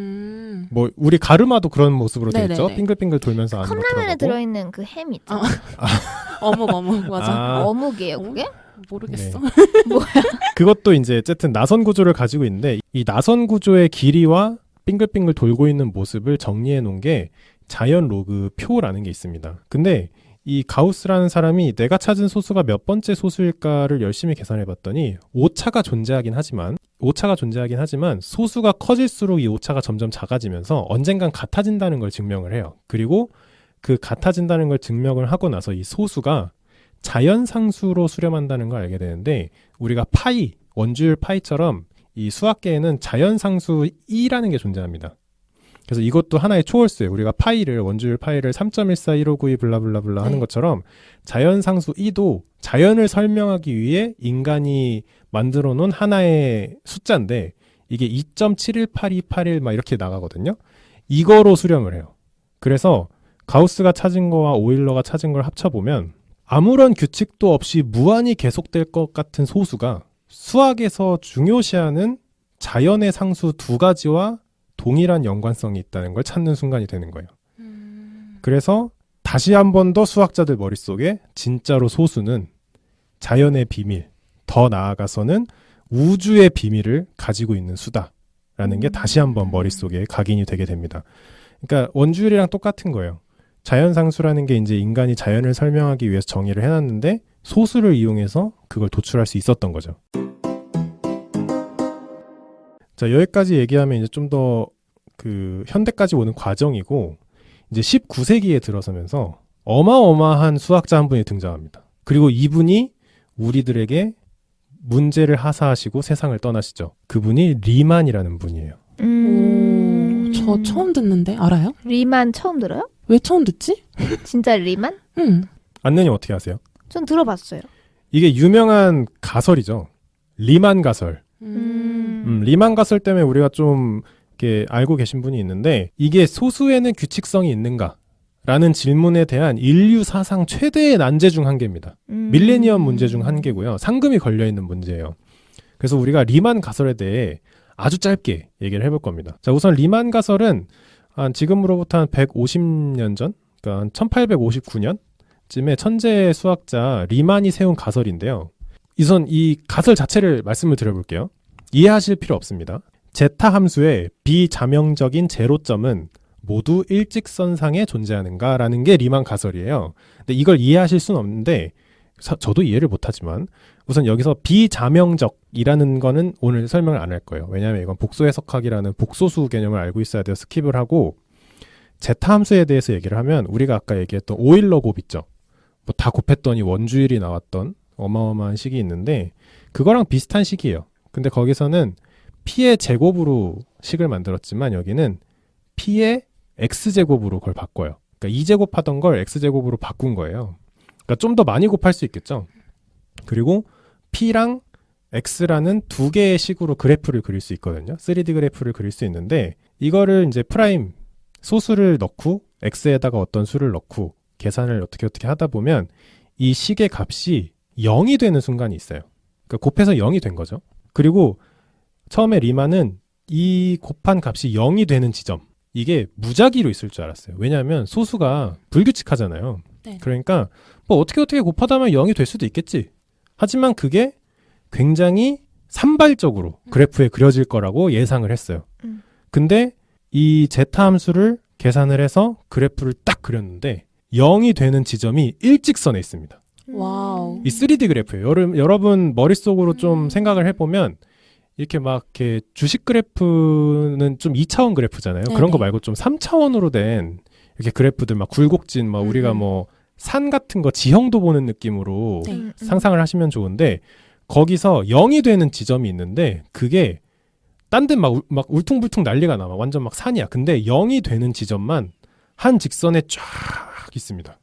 뭐 우리 가르마도 그런 모습으로 돼 있죠. 네네네. 빙글빙글 돌면서 안으로 컵라면에 들어가고. 들어있는 그 햄 있잖아. 어묵 맞아. 어묵이에요 그게? 모르겠어. 네. 그것도 이제 어쨌든 나선 구조를 가지고 있는데 이 나선 구조의 길이와 빙글빙글 돌고 있는 모습을 정리해 놓은 게 자연 로그 표라는 게 있습니다. 근데 이 가우스라는 사람이 내가 찾은 소수가 몇 번째 소수일까를 열심히 계산해 봤더니 오차가 존재하긴 하지만 소수가 커질수록 이 오차가 점점 작아지면서 언젠간 같아진다는 걸 증명을 해요. 그리고 그 같아진다는 걸 증명을 하고 나서 이 소수가 자연상수로 수렴한다는 걸 알게 되는데 우리가 파이, 원주율 파이처럼 이 수학계에는 자연상수 2라는 게 존재합니다. 그래서 이것도 하나의 초월수예요. 우리가 파이를 원주율 파이를 3.141592 블라블라블라 하는 것처럼 자연상수 2도 자연을 설명하기 위해 인간이 만들어 놓은 하나의 숫자인데 이게 2.718281 막 이렇게 나가거든요. 이거로 수렴을 해요. 그래서 가우스가 찾은 거와 오일러가 찾은 걸 합쳐보면 아무런 규칙도 없이 무한히 계속될 것 같은 소수가 수학에서 중요시하는 자연의 상수 두 가지와 동일한 연관성이 있다는 걸 찾는 순간이 되는 거예요. 그래서 다시 한 번 더 수학자들 머릿속에 진짜로 소수는 자연의 비밀, 더 나아가서는 우주의 비밀을 가지고 있는 수다라는 게 다시 한 번 머릿속에 각인이 되게 됩니다. 그러니까 원주율이랑 똑같은 거예요. 자연상수라는 게 이제 인간이 자연을 설명하기 위해서 정의를 해놨는데 소수를 이용해서 그걸 도출할 수 있었던 거죠. 자, 여기까지 얘기하면 이제 좀 더 그 현대까지 오는 과정이고 이제 19세기에 들어서면서 어마어마한 수학자 한 분이 등장합니다. 그리고 이분이 우리들에게 문제를 하사하시고 세상을 떠나시죠. 그분이 리만이라는 분이에요. 저 처음 듣는데 알아요? 리만 처음 들어요? 왜 처음 듣지? 진짜 리만? 안내님 어떻게 아세요? 전 들어봤어요. 이게 유명한 가설이죠. 리만 가설. 리만 가설 때문에 우리가 좀 이렇게 알고 계신 분이 있는데 이게 소수에는 규칙성이 있는가라는 질문에 대한 인류 사상 최대의 난제 중 한 개입니다. 밀레니엄 문제 중 한 개고요. 상금이 걸려있는 문제예요. 그래서 우리가 리만 가설에 대해 아주 짧게 얘기를 해볼 겁니다. 자, 우선 리만 가설은 지금으로부터 한 150년 전 그러니까 1859년쯤에 천재 수학자 리만이 세운 가설인데요. 우선 이 가설 자체를 말씀을 드려볼게요. 이해하실 필요 없습니다. 제타 함수의 비자명적인 제로점은 모두 일직선상에 존재하는가라는 게 리만 가설이에요. 근데 이걸 이해하실 수는 없는데 저도 이해를 못하지만 우선 여기서 비자명적이라는 거는 오늘 설명을 안 할 거예요. 왜냐하면 이건 복소해석학이라는 복소수 개념을 알고 있어야 돼서 스킵을 하고 제타 함수에 대해서 얘기를 하면 우리가 아까 얘기했던 오일러 곱 있죠. 뭐 다 곱했더니 원주율이 나왔던 어마어마한 식이 있는데 그거랑 비슷한 식이에요. 근데 거기서는 p의 제곱으로 식을 만들었지만 여기는 p의 x제곱으로 그걸 바꿔요. 그러니까 2제곱 하던 걸 x제곱으로 바꾼 거예요. 그러니까 좀 더 많이 곱할 수 있겠죠. 그리고 p랑 x라는 두 개의 식으로 그래프를 그릴 수 있거든요. 3D 그래프를 그릴 수 있는데 이거를 이제 프라임 소수를 넣고 x에다가 어떤 수를 넣고 계산을 어떻게 하다 보면 이 식의 값이 0이 되는 순간이 있어요. 그러니까 곱해서 0이 된 거죠. 그리고 처음에 리만은 이 곱한 값이 0이 되는 지점 이게 무작위로 있을 줄 알았어요. 왜냐하면 소수가 불규칙하잖아요. 네. 그러니까 뭐 어떻게 곱하다 보면 0이 될 수도 있겠지. 하지만 그게 굉장히 산발적으로 그래프에 그려질 거라고 예상을 했어요. 근데 이 제타 함수를 계산을 해서 그래프를 딱 그렸는데 0이 되는 지점이 일직선에 있습니다. 와우. 이 3D 그래프예요. 여러분 머릿속으로 좀 생각을 해보면 이렇게 막 이렇게 주식 그래프는 좀 2차원 그래프잖아요. 네네. 그런 거 말고 좀 3차원으로 된 이렇게 그래프들 막 굴곡진 막 우리가 뭐 산 같은 거 지형도 보는 느낌으로 네. 상상을 하시면 좋은데 거기서 0이 되는 지점이 있는데 그게 딴 데 막 울퉁불퉁 난리가 나. 완전 막 산이야. 근데 0이 되는 지점만 한 직선에 쫙 있습니다.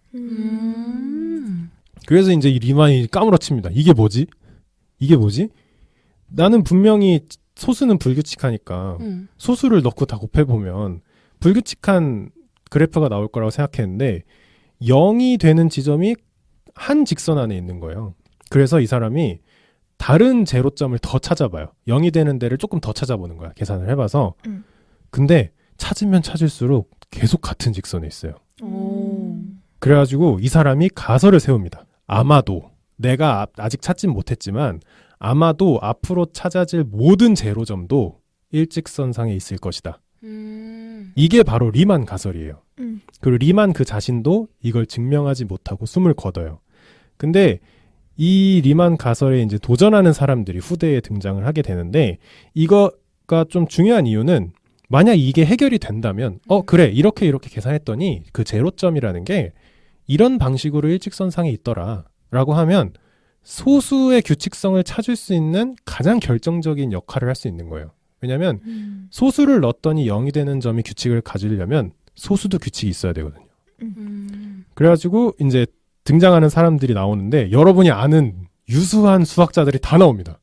그래서 이제 이 리만이 까무러칩니다. 이게 뭐지? 나는 분명히 소수는 불규칙하니까 소수를 넣고 다 곱해보면 불규칙한 그래프가 나올 거라고 생각했는데 0이 되는 지점이 한 직선 안에 있는 거예요. 그래서 이 사람이 다른 제로점을 더 찾아봐요. 0이 되는 데를 조금 더 찾아보는 거야. 계산을 해봐서. 근데 찾으면 찾을수록 계속 같은 직선에 있어요. 그래가지고 이 사람이 가설을 세웁니다. 아마도 내가 아직 찾진 못했지만 아마도 앞으로 찾아질 모든 제로점도 일직선상에 있을 것이다. 이게 바로 리만 가설이에요. 그리고 리만 그 자신도 이걸 증명하지 못하고 숨을 거둬요. 근데 이 리만 가설에 이제 도전하는 사람들이 후대에 등장을 하게 되는데 이거가 좀 중요한 이유는 만약 이게 해결이 된다면 그래 이렇게 계산했더니 그 제로점이라는 게 이런 방식으로 일직선상에 있더라 라고 하면 소수의 규칙성을 찾을 수 있는 가장 결정적인 역할을 할 수 있는 거예요. 왜냐하면 소수를 넣었더니 0이 되는 점이 규칙을 가지려면 소수도 규칙이 있어야 되거든요. 그래가지고 이제 등장하는 사람들이 나오는데 여러분이 아는 유수한 수학자들이 다 나옵니다.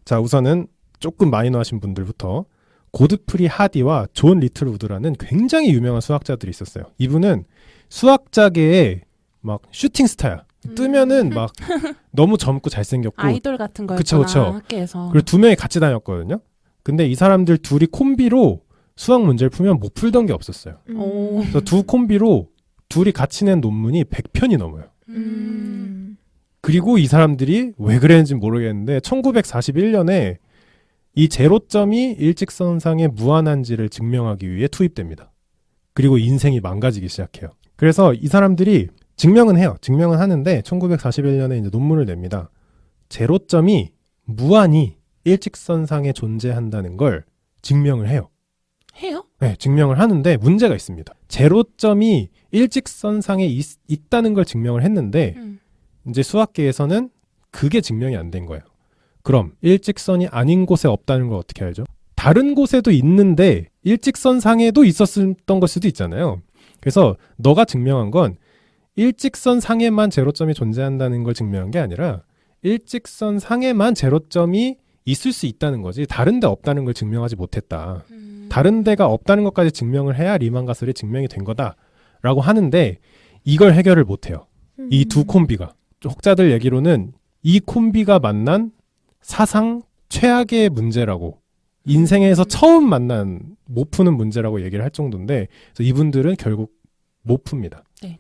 자, 우선은 조금 마이너하신 분들부터 고드프리 하디와 존 리틀우드라는 굉장히 유명한 수학자들이 있었어요. 이분은 수학자계의 막 슈팅 스타야. 뜨면은 막 너무 젊고 잘생겼고 아이돌 같은 거였구나. 그쵸. 학교에서. 그리고 두 명이 같이 다녔거든요. 근데 이 사람들 둘이 콤비로 수학 문제를 풀면 못 풀던 게 없었어요. 그래서 두 콤비로 둘이 같이 낸 논문이 100편이 넘어요. 그리고 이 사람들이 왜 그랬는지 모르겠는데 1941년에 이 제로점이 일직선상에 무한한지를 증명하기 위해 투입됩니다. 그리고 인생이 망가지기 시작해요. 그래서 이 사람들이 증명은 해요. 증명은 하는데 1941년에 이제 논문을 냅니다. 제로점이 무한히 일직선상에 존재한다는 걸 증명을 해요. 해요? 네, 증명을 하는데 문제가 있습니다. 제로점이 일직선상에 있다는 걸 증명을 했는데 이제 수학계에서는 그게 증명이 안 된 거예요. 그럼 일직선이 아닌 곳에 없다는 걸 어떻게 알죠? 다른 곳에도 있는데 일직선상에도 있었던 걸 수도 있잖아요. 그래서 너가 증명한 건 일직선상에만 제로점이 존재한다는 걸 증명한 게 아니라 일직선상에만 제로점이 있을 수 있다는 거지 다른 데 없다는 걸 증명하지 못했다. 다른 데가 없다는 것까지 증명을 해야 리만 가설이 증명이 된 거다라고 하는데 이걸 해결을 못해요. 이 두 콤비가. 혹자들 얘기로는 이 콤비가 만난 사상 최악의 문제라고 인생에서 처음 만난 못 푸는 문제라고 얘기를 할 정도인데 그래서 이분들은 결국 못 풉니다. 네.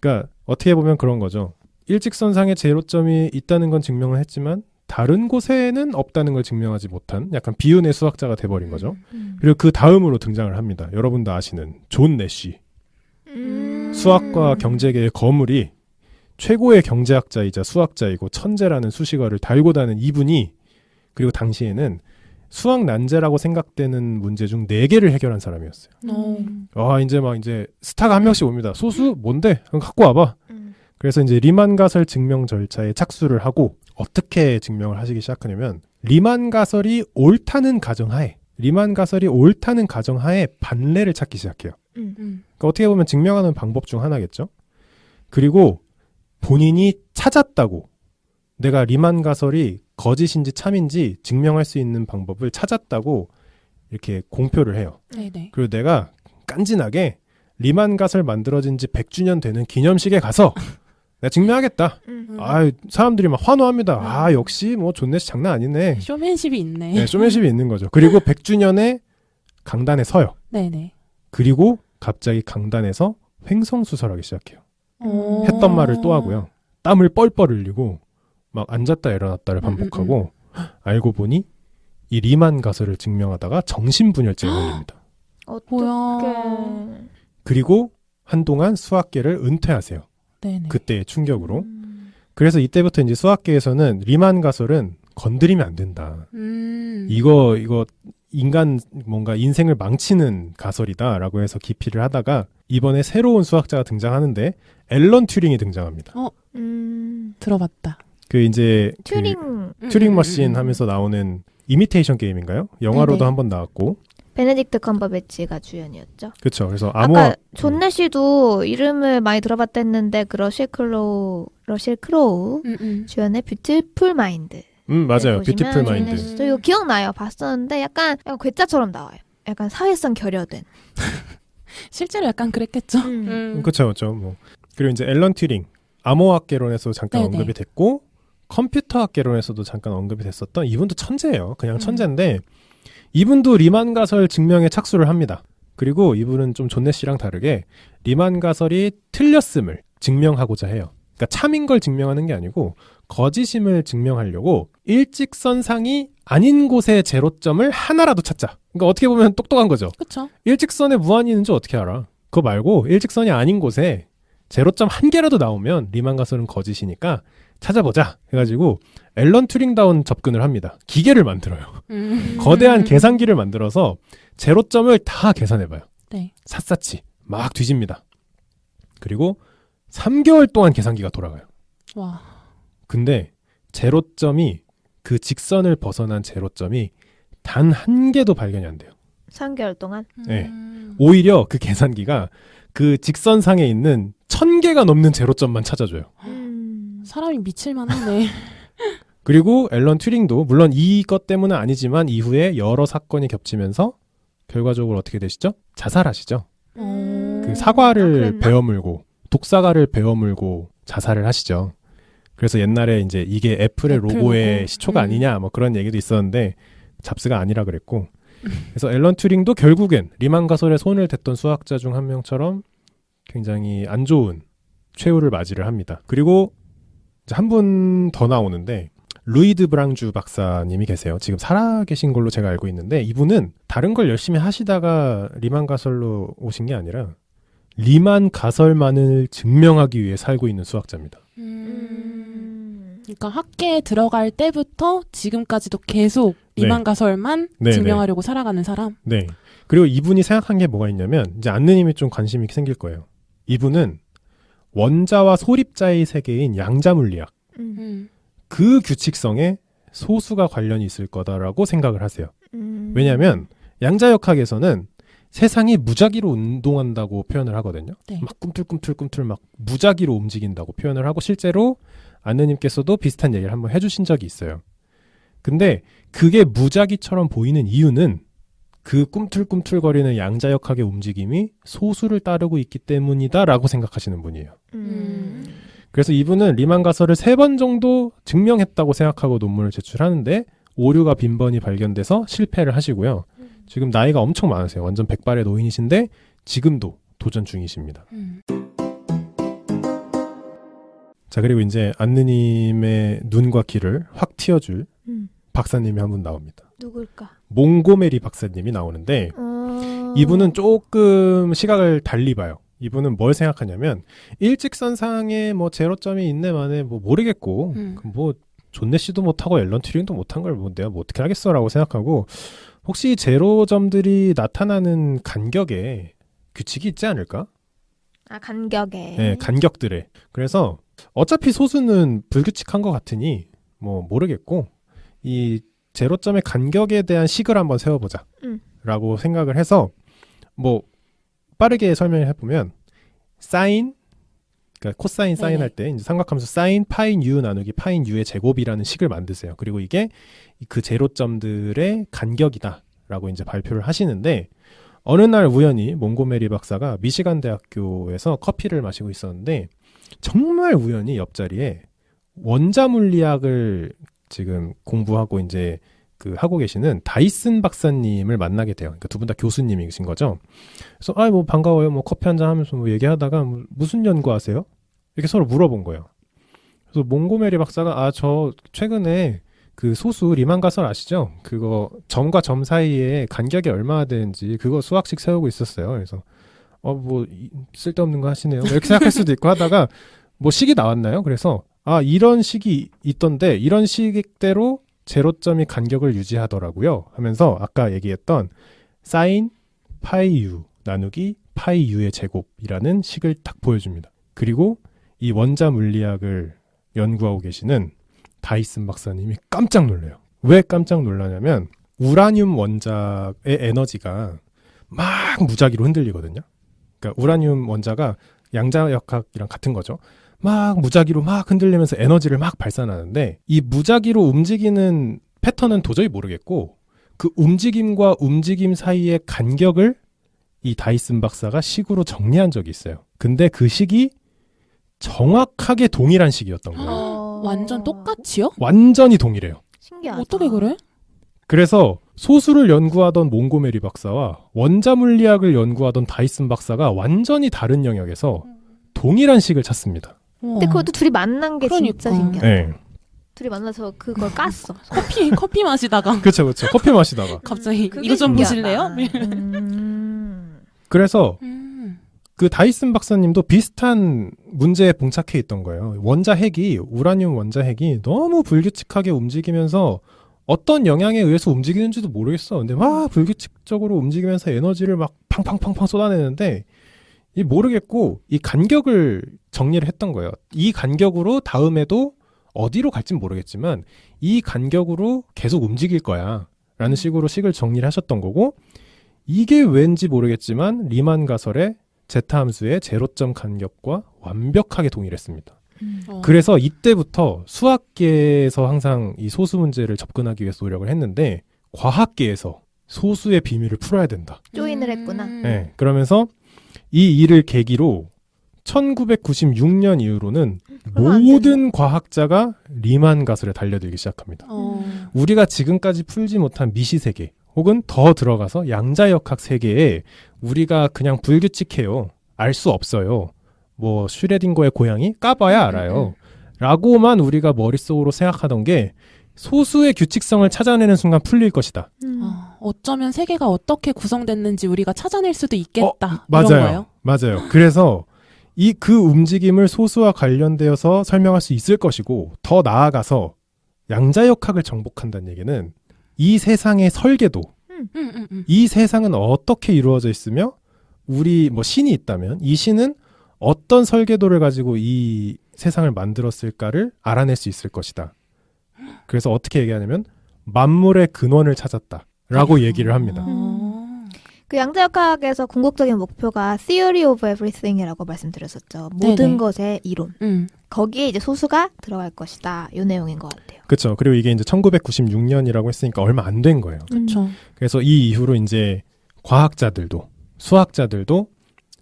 그러니까 어떻게 보면 그런 거죠. 일직선상에 제로점이 있다는 건 증명을 했지만 다른 곳에는 없다는 걸 증명하지 못한 약간 비운의 수학자가 돼버린 거죠. 그리고 그 다음으로 등장을 합니다. 여러분도 아시는 존 내쉬. 수학과 경제계의 거물이 최고의 경제학자이자 수학자이고 천재라는 수식어를 달고 다는 이분이 그리고 당시에는 수학 난제라고 생각되는 문제 중 4개를 해결한 사람이었어요. 이제 스타가 한 명씩 옵니다. 소수 뭔데? 그럼 갖고 와봐. 그래서 이제 리만 가설 증명 절차에 착수를 하고 어떻게 증명을 하시기 시작하냐면 리만 가설이 옳다는 가정하에 반례를 찾기 시작해요. 그러니까 어떻게 보면 증명하는 방법 중 하나겠죠. 그리고 본인이 찾았다고 내가 리만 가설이 거짓인지 참인지 증명할 수 있는 방법을 찾았다고 이렇게 공표를 해요. 네네. 그리고 내가 깐진하게 리만 가설 만들어진 지 100주년 되는 기념식에 가서 내가 증명하겠다. 사람들이 막 환호합니다. 역시 뭐 존 내쉬 장난 아니네. 쇼맨십이 있네. 네, 쇼맨십이 있는 거죠. 그리고 100주년에 강단에 서요. 네네. 그리고 갑자기 강단에서 횡성수설하기 시작해요. 오. 했던 말을 또 하고요. 땀을 뻘뻘 흘리고 막 앉았다 일어났다를 반복하고 알고 보니 이 리만 가설을 증명하다가 정신분열증에 걸립니다. 뭐야. 그리고 한동안 수학계를 은퇴하세요. 네네. 그때의 충격으로. 그래서 이때부터 이제 수학계에서는 리만 가설은 건드리면 안 된다. 이거 인간 뭔가 인생을 망치는 가설이다라고 해서 기피를 하다가 이번에 새로운 수학자가 등장하는데 앨런 튜링이 등장합니다. 들어봤다. 그 이제 튜링 머신 음. 하면서 나오는 이미테이션 게임인가요? 영화로도 네네. 한번 나왔고. 베네딕트 컴버배치가 주연이었죠. 그렇죠. 그래서 아까 존 내쉬도 이름을 많이 들어봤다 했는데 그 러실 크로우 주연의 뷰티풀 마인드. 맞아요. 뷰티풀 마인드. 저 이거 기억나요. 봤었는데 약간 괴짜처럼 나와요. 약간 사회성 결여된. 실제로 약간 그랬겠죠. 그렇죠. 뭐. 그리고 이제 앨런 튜링 암호학개론에서 잠깐 네네. 언급이 됐고 컴퓨터학개론에서도 잠깐 언급이 됐었던 이분도 천재예요. 그냥 천재인데 이분도 리만 가설 증명에 착수를 합니다. 그리고 이분은 좀 존 내쉬랑 다르게 리만 가설이 틀렸음을 증명하고자 해요. 그러니까 참인 걸 증명하는 게 아니고 거짓임을 증명하려고 일직선상이 아닌 곳의 제로점을 하나라도 찾자. 그러니까 어떻게 보면 똑똑한 거죠. 그렇죠. 일직선에 무한이 있는지 어떻게 알아? 그거 말고 일직선이 아닌 곳에 제로점 한 개라도 나오면 리만 가설은 거짓이니까 찾아보자 해가지고 앨런 튜링다운 접근을 합니다. 기계를 만들어요. 거대한 계산기를 만들어서 제로점을 다 계산해봐요. 네. 샅샅이 막 뒤집니다. 그리고 3개월 동안 계산기가 돌아가요. 와. 근데 제로점이 그 직선을 벗어난 제로점이 단 한 개도 발견이 안 돼요. 3개월 동안? 네. 오히려 그 계산기가 그 직선상에 있는 1000개가 넘는 제로점만 찾아줘요. 사람이 미칠만하네. 그리고 앨런 튜링도 물론 이것 때문은 아니지만 이후에 여러 사건이 겹치면서 결과적으로 어떻게 되시죠? 자살하시죠. 그 사과를 베어물고 독사과를 베어물고 자살을 하시죠. 그래서 옛날에 이제 이게 애플의 로고의 시초가 아니냐 뭐 그런 얘기도 있었는데 잡스가 아니라 그랬고 그래서 앨런 튜링도 결국엔 리만 가설에 손을 댔던 수학자 중 한 명처럼 굉장히 안 좋은 최후를 맞이를 합니다. 그리고 한 분 더 나오는데 루이드 브랑주 박사님이 계세요. 지금 살아계신 걸로 제가 알고 있는데 이분은 다른 걸 열심히 하시다가 리만 가설로 오신 게 아니라 리만 가설만을 증명하기 위해 살고 있는 수학자입니다. 그러니까 학계에 들어갈 때부터 지금까지도 계속 리만 가설만 증명하려고 살아가는 사람. 네. 그리고 이분이 생각한 게 뭐가 있냐면 이제 안느님이 좀 관심이 생길 거예요. 이분은 원자와 소립자의 세계인 양자물리학 그 규칙성에 소수가 관련이 있을 거다라고 생각을 하세요. 왜냐하면 양자역학에서는 세상이 무작위로 운동한다고 표현을 하거든요. 네. 막 꿈틀꿈틀 막 무작위로 움직인다고 표현을 하고 실제로 안느님께서도 비슷한 얘기를 한번 해주신 적이 있어요. 근데 그게 무작위처럼 보이는 이유는 그 꿈틀꿈틀거리는 양자역학의 움직임이 소수를 따르고 있기 때문이다라고 생각하시는 분이에요. 그래서 이분은 리만 가설을 3번 정도 증명했다고 생각하고 논문을 제출하는데 오류가 빈번히 발견돼서 실패를 하시고요. 지금 나이가 엄청 많으세요. 완전 백발의 노인이신데 지금도 도전 중이십니다. 자, 그리고 이제 안느님의 눈과 귀를 확 틔워줄 박사님이 한 분 나옵니다. 누굴까? 몽고메리 박사님이 나오는데 이분은 조금 시각을 달리 봐요. 이분은 뭘 생각하냐면 일직선상에 뭐 제로점이 있네 마네 뭐 모르겠고 뭐 존 내시도 못하고 앨런 튜링도 못한 걸 뭐 내가 뭐 어떻게 하겠어라고 생각하고 혹시 제로점들이 나타나는 간격에 규칙이 있지 않을까? 아, 간격에. 네, 간격들에. 그래서 어차피 소수는 불규칙한 것 같으니 뭐 모르겠고 이 제로점의 간격에 대한 식을 한번 세워보자 라고 생각을 해서 뭐 빠르게 설명을 해보면 사인, 그러니까 코사인 사인 네. 할 때 이제 삼각함수 사인 파인 u 나누기 파인 u의 제곱이라는 식을 만드세요. 그리고 이게 그 제로점들의 간격이다 라고 이제 발표를 하시는데 어느 날 우연히 몽고메리 박사가 미시간 대학교에서 커피를 마시고 있었는데 정말 우연히 옆자리에 원자 물리학을 지금 공부하고 이제 그 하고 계시는 다이슨 박사님을 만나게 돼요. 그러니까 두 분 다 교수님이신 거죠. 그래서 뭐 반가워요. 뭐 커피 한잔 하면서 뭐 얘기하다가 무슨 연구하세요? 이렇게 서로 물어본 거예요. 그래서 몽고메리 박사가 저 최근에 그 소수 리만 가설 아시죠? 그거 점과 점 사이에 간격이 얼마나 되는지 그거 수학식 세우고 있었어요. 그래서 뭐 쓸데없는 거 하시네요. 이렇게 생각할 수도 있고 하다가 뭐 식이 나왔나요? 그래서 이런 식이 있던데 이런 식대로 제로점이 간격을 유지하더라고요 하면서 아까 얘기했던 사인 파이 u 나누기 파이 u의 제곱이라는 식을 딱 보여줍니다. 그리고 이 원자 물리학을 연구하고 계시는 다이슨 박사님이 깜짝 놀래요. 왜 깜짝 놀라냐면 우라늄 원자의 에너지가 막 무작위로 흔들리거든요. 그러니까 우라늄 원자가 양자역학이랑 같은 거죠. 막 무작위로 막 흔들리면서 에너지를 막 발산하는데 이 무작위로 움직이는 패턴은 도저히 모르겠고 그 움직임과 움직임 사이의 간격을 이 다이슨 박사가 식으로 정리한 적이 있어요. 근데 그 식이 정확하게 동일한 식이었던 거예요. 완전 똑같이요? 완전히 동일해요. 신기하다. 어떻게 그래? 그래서 소수를 연구하던 몽고메리 박사와 원자 물리학을 연구하던 다이슨 박사가 완전히 다른 영역에서 동일한 식을 찾습니다. 근데 그것도 둘이 만난 게 진짜 그러니까. 신기하다. 네. 둘이 만나서 그걸 깠어. 커피 마시다가 그렇죠. 커피 마시다가. 갑자기 그게 이거 좀 신기하다. 보실래요? 그래서 그 다이슨 박사님도 비슷한 문제에 봉착해 있던 거예요. 원자 핵이 우라늄 원자 핵이 너무 불규칙하게 움직이면서 어떤 영향에 의해서 움직이는지도 모르겠어. 근데 막 불규칙적으로 움직이면서 에너지를 막 팡팡팡팡 쏟아내는데 이 모르겠고 이 간격을 정리를 했던 거예요. 이 간격으로 다음에도 어디로 갈진 모르겠지만 이 간격으로 계속 움직일 거야 라는 식으로 식을 정리를 하셨던 거고 이게 왠지 모르겠지만 리만 가설의 제타 함수의 제로점 간격과 완벽하게 동일했습니다. 그래서 이때부터 수학계에서 항상 이 소수 문제를 접근하기 위해서 노력을 했는데 과학계에서 소수의 비밀을 풀어야 된다. 조인을 했구나. 네, 그러면서 이 일을 계기로 1996년 이후로는 얼마 안 모든 과학자가 리만 가설에 달려들기 시작합니다. 우리가 지금까지 풀지 못한 미시 세계 혹은 더 들어가서 양자역학 세계에 우리가 그냥 불규칙해요. 알 수 없어요. 뭐 슈레딩거의 고양이 까봐야 알아요. 라고만 우리가 머릿속으로 생각하던 게 소수의 규칙성을 찾아내는 순간 풀릴 것이다. 어쩌면 세계가 어떻게 구성됐는지 우리가 찾아낼 수도 있겠다. 맞아요. 이런 거예요? 맞아요. 그래서 그 움직임을 소수와 관련되어서 설명할 수 있을 것이고 더 나아가서 양자역학을 정복한다는 얘기는 이 세상의 설계도 이 세상은 어떻게 이루어져 있으며 우리 뭐 신이 있다면 이 신은 어떤 설계도를 가지고 이 세상을 만들었을까를 알아낼 수 있을 것이다. 그래서 어떻게 얘기하냐면 만물의 근원을 찾았다라고 얘기를 합니다. 그 양자역학에서 궁극적인 목표가 theory of everything이라고 말씀드렸었죠. 모든 네네. 것의 이론. 거기에 이제 소수가 들어갈 것이다. 이 내용인 것 같아요. 그렇죠. 그리고 이게 이제 1996년이라고 했으니까 얼마 안 된 거예요. 그렇죠. 그래서 이 이후로 이제 과학자들도 수학자들도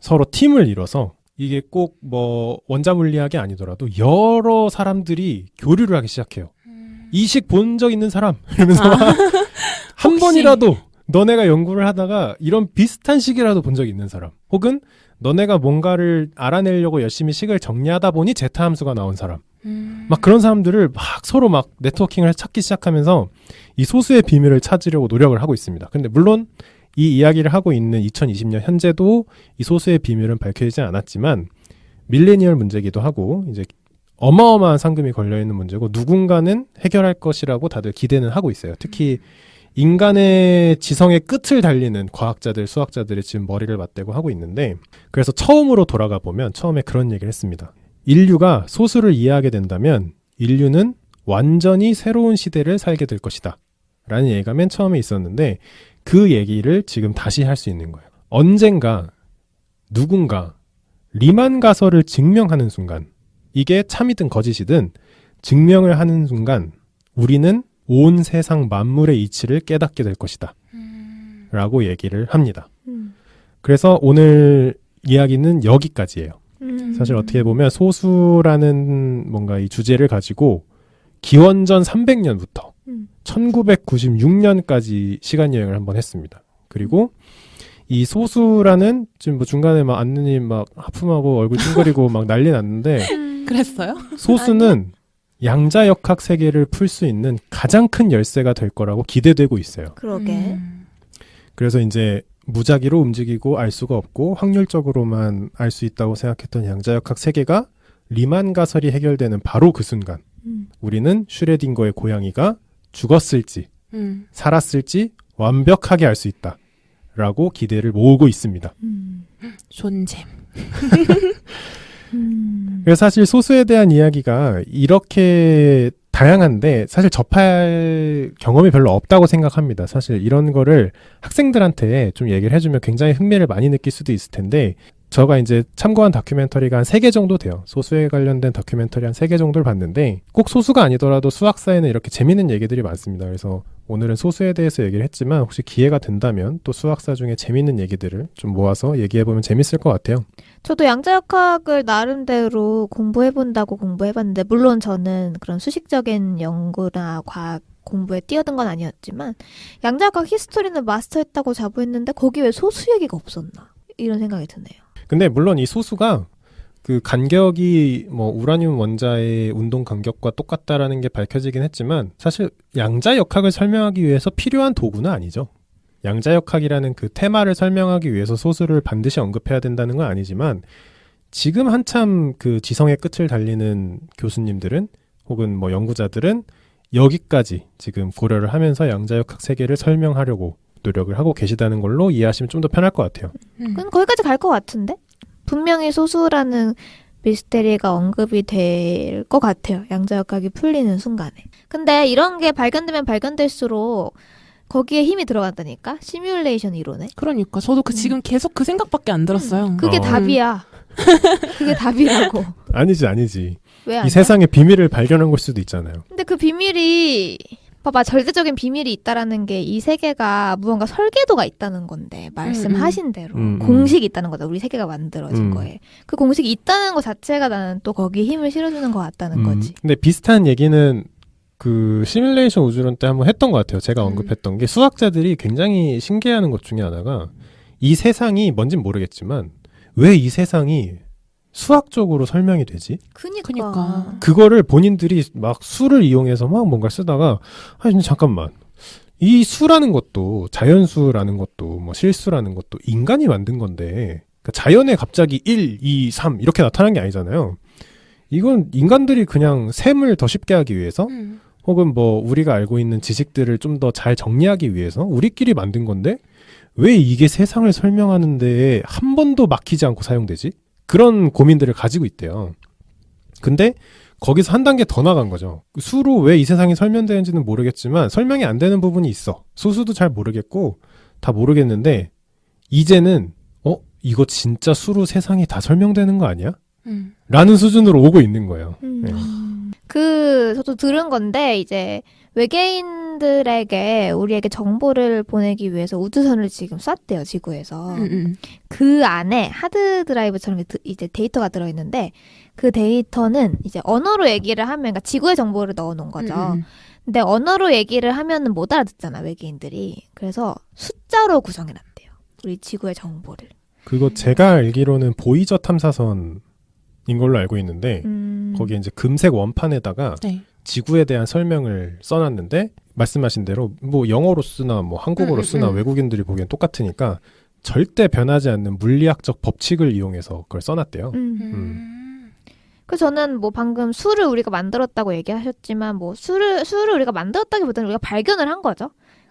서로 팀을 이뤄서 이게 꼭 뭐 원자 물리학이 아니더라도 여러 사람들이 교류를 하기 시작해요. 이 식 본 적 있는 사람 이러면서 한 혹시. 번이라도 너네가 연구를 하다가 이런 비슷한 식이라도 본 적 있는 사람 혹은 너네가 뭔가를 알아내려고 열심히 식을 정리하다 보니 제타 함수가 나온 사람. 막 그런 사람들을 막 서로 막 네트워킹을 찾기 시작하면서 이 소수의 비밀을 찾으려고 노력을 하고 있습니다. 근데 물론 이 이야기를 하고 있는 2020년 현재도 이 소수의 비밀은 밝혀지지 않았지만 밀레니얼 문제기도 하고 이제 어마어마한 상금이 걸려있는 문제고 누군가는 해결할 것이라고 다들 기대는 하고 있어요. 특히 인간의 지성의 끝을 달리는 과학자들, 수학자들이 지금 머리를 맞대고 하고 있는데 그래서 처음으로 돌아가 보면 처음에 그런 얘기를 했습니다. 인류가 소수를 이해하게 된다면 인류는 완전히 새로운 시대를 살게 될 것이다. 라는 얘기가 맨 처음에 있었는데 그 얘기를 지금 다시 할 수 있는 거예요. 언젠가 누군가 리만 가설을 증명하는 순간 이게 참이든 거짓이든 증명을 하는 순간 우리는 온 세상 만물의 이치를 깨닫게 될 것이다. 라고 얘기를 합니다. 그래서 오늘 이야기는 여기까지예요. 사실 어떻게 보면 소수라는 뭔가 이 주제를 가지고 기원전 300년부터 1996년까지 시간여행을 한번 했습니다. 그리고 이 소수라는 지금 뭐 중간에 막 안느님 막 하품하고 얼굴 찡그리고 막 난리 났는데 그랬어요? 소수는 양자역학 세계를 풀 수 있는 가장 큰 열쇠가 될 거라고 기대되고 있어요. 그러게. 그래서 이제 무작위로 움직이고 알 수가 없고 확률적으로만 알 수 있다고 생각했던 양자역학 세계가 리만 가설이 해결되는 바로 그 순간 우리는 슈레딩거의 고양이가 죽었을지 살았을지 완벽하게 알 수 있다. 라고 기대를 모으고 있습니다. 존잼. 그래서 사실 소수에 대한 이야기가 이렇게 다양한데 사실 접할 경험이 별로 없다고 생각합니다. 사실 이런 거를 학생들한테 좀 얘기를 해주면 굉장히 흥미를 많이 느낄 수도 있을 텐데 제가 이제 참고한 다큐멘터리가 한 3개 정도 돼요. 소수에 관련된 다큐멘터리 한 3개 정도를 봤는데 꼭 소수가 아니더라도 수학사에는 이렇게 재밌는 얘기들이 많습니다. 그래서 오늘은 소수에 대해서 얘기를 했지만 혹시 기회가 된다면 또 수학사 중에 재밌는 얘기들을 좀 모아서 얘기해보면 재밌을 것 같아요. 저도 양자역학을 나름대로 공부해본다고 공부해봤는데 물론 저는 그런 수식적인 연구나 과학 공부에 뛰어든 건 아니었지만 양자역학 히스토리는 마스터했다고 자부했는데 거기 왜 소수 얘기가 없었나 이런 생각이 드네요. 근데 물론 이 소수가 그 간격이 뭐 우라늄 원자의 운동 간격과 똑같다라는 게 밝혀지긴 했지만 사실 양자역학을 설명하기 위해서 필요한 도구는 아니죠. 양자역학이라는 그 테마를 설명하기 위해서 소수를 반드시 언급해야 된다는 건 아니지만 지금 한참 그 지성의 끝을 달리는 교수님들은 혹은 뭐 연구자들은 여기까지 지금 고려를 하면서 양자역학 세계를 설명하려고 노력을 하고 계시다는 걸로 이해하시면 좀 더 편할 것 같아요. 그럼 거기까지 갈 것 같은데? 분명히 소수라는 미스테리가 언급이 될 것 같아요. 양자역학이 풀리는 순간에. 근데 이런 게 발견되면 발견될수록 거기에 힘이 들어간다니까? 시뮬레이션 이론에. 그러니까 저도 지금 계속 그 생각밖에 안 들었어요. 그게 답이야. 그게 답이라고. 아니지. 왜 이 아니야? 세상의 비밀을 발견한 걸 수도 있잖아요. 근데 그 비밀이 봐봐 절대적인 비밀이 있다라는 게 이 세계가 무언가 설계도가 있다는 건데 말씀하신 대로 공식이 있다는 거다. 우리 세계가 만들어진 거에. 그 공식이 있다는 것 자체가 나는 또 거기에 힘을 실어주는 것 같다는 거지. 근데 비슷한 얘기는 그 시뮬레이션 우주론 때 한번 했던 것 같아요. 제가 언급했던 게 수학자들이 굉장히 신기해하는 것 중에 하나가 이 세상이 뭔진 모르겠지만 왜 이 세상이 수학적으로 설명이 되지? 그니까. 그거를 본인들이 막 수를 이용해서 막 뭔가 쓰다가 아니 잠깐만 이 수라는 것도 자연수라는 것도 뭐 실수라는 것도 인간이 만든 건데 그러니까 자연에 갑자기 1, 2, 3 이렇게 나타난 게 아니잖아요. 이건 인간들이 그냥 셈을 더 쉽게 하기 위해서 혹은 뭐 우리가 알고 있는 지식들을 좀 더 잘 정리하기 위해서 우리끼리 만든 건데 왜 이게 세상을 설명하는 데에 한 번도 막히지 않고 사용되지? 그런 고민들을 가지고 있대요. 근데 거기서 한 단계 더 나간 거죠. 수로 왜 이 세상이 설명되는지는 모르겠지만 설명이 안 되는 부분이 있어. 소수도 잘 모르겠고 다 모르겠는데 이제는 이거 진짜 수로 세상이 다 설명되는 거 아니야? 라는 수준으로 오고 있는 거예요. 네. 저도 들은 건데 이제 외계인들에게 우리에게 정보를 보내기 위해서 우주선을 지금 쐈대요, 지구에서. 그 안에 하드 드라이브처럼 이제 데이터가 들어있는데 그 데이터는 이제 언어로 얘기를 하면 그러니까 지구의 정보를 넣어놓은 거죠. 근데 언어로 얘기를 하면은 못 알아듣잖아, 외계인들이. 그래서 숫자로 구성해놨대요. 우리 지구의 정보를. 그거 제가 알기로는 보이저 탐사선인 걸로 알고 있는데 거기에 이제 금색 원판에다가 네. 지구에 대한 설명을 써놨는데 말씀하신 대로 뭐 영어로 쓰나 뭐 한국어로 쓰나 외국인들이 보기엔 똑같으니까 절대 변하지 않는 물리학적 법칙을 이용해서 그걸 써놨대요. 그래서 저는 뭐 방금 술을 우리가 만들었다고 얘기하셨지만 뭐 술을 우리가 만들었다기보다는 우리가 발견을 한 거죠.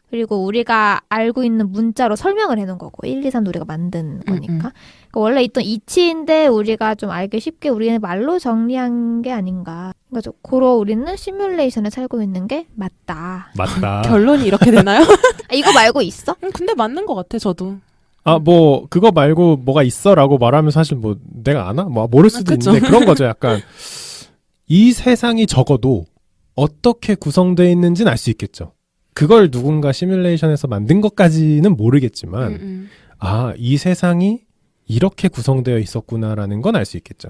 그리고 우리가 알고 있는 문자로 설명을 해놓은 거고 1, 2, 3도 우리가 만든 거니까. 그러니까 원래 있던 이치인데 우리가 좀 알기 쉽게 우리는 말로 정리한 게 아닌가. 그래서 고로 우리는 시뮬레이션에 살고 있는 게 맞다. 맞다. 결론이 이렇게 되나요? 아, 이거 말고 있어? 근데 맞는 것 같아 저도. 아, 뭐 그거 말고 뭐가 있어라고 말하면 사실 뭐 내가 아나? 뭐 모를 수도 그쵸. 있는데 그런 거죠. 약간 이 세상이 적어도 어떻게 구성되어 있는지는 알 수 있겠죠. 그걸 누군가 시뮬레이션에서 만든 것까지는 모르겠지만 아, 이 세상이 이렇게 구성되어 있었구나라는 건 알 수 있겠죠.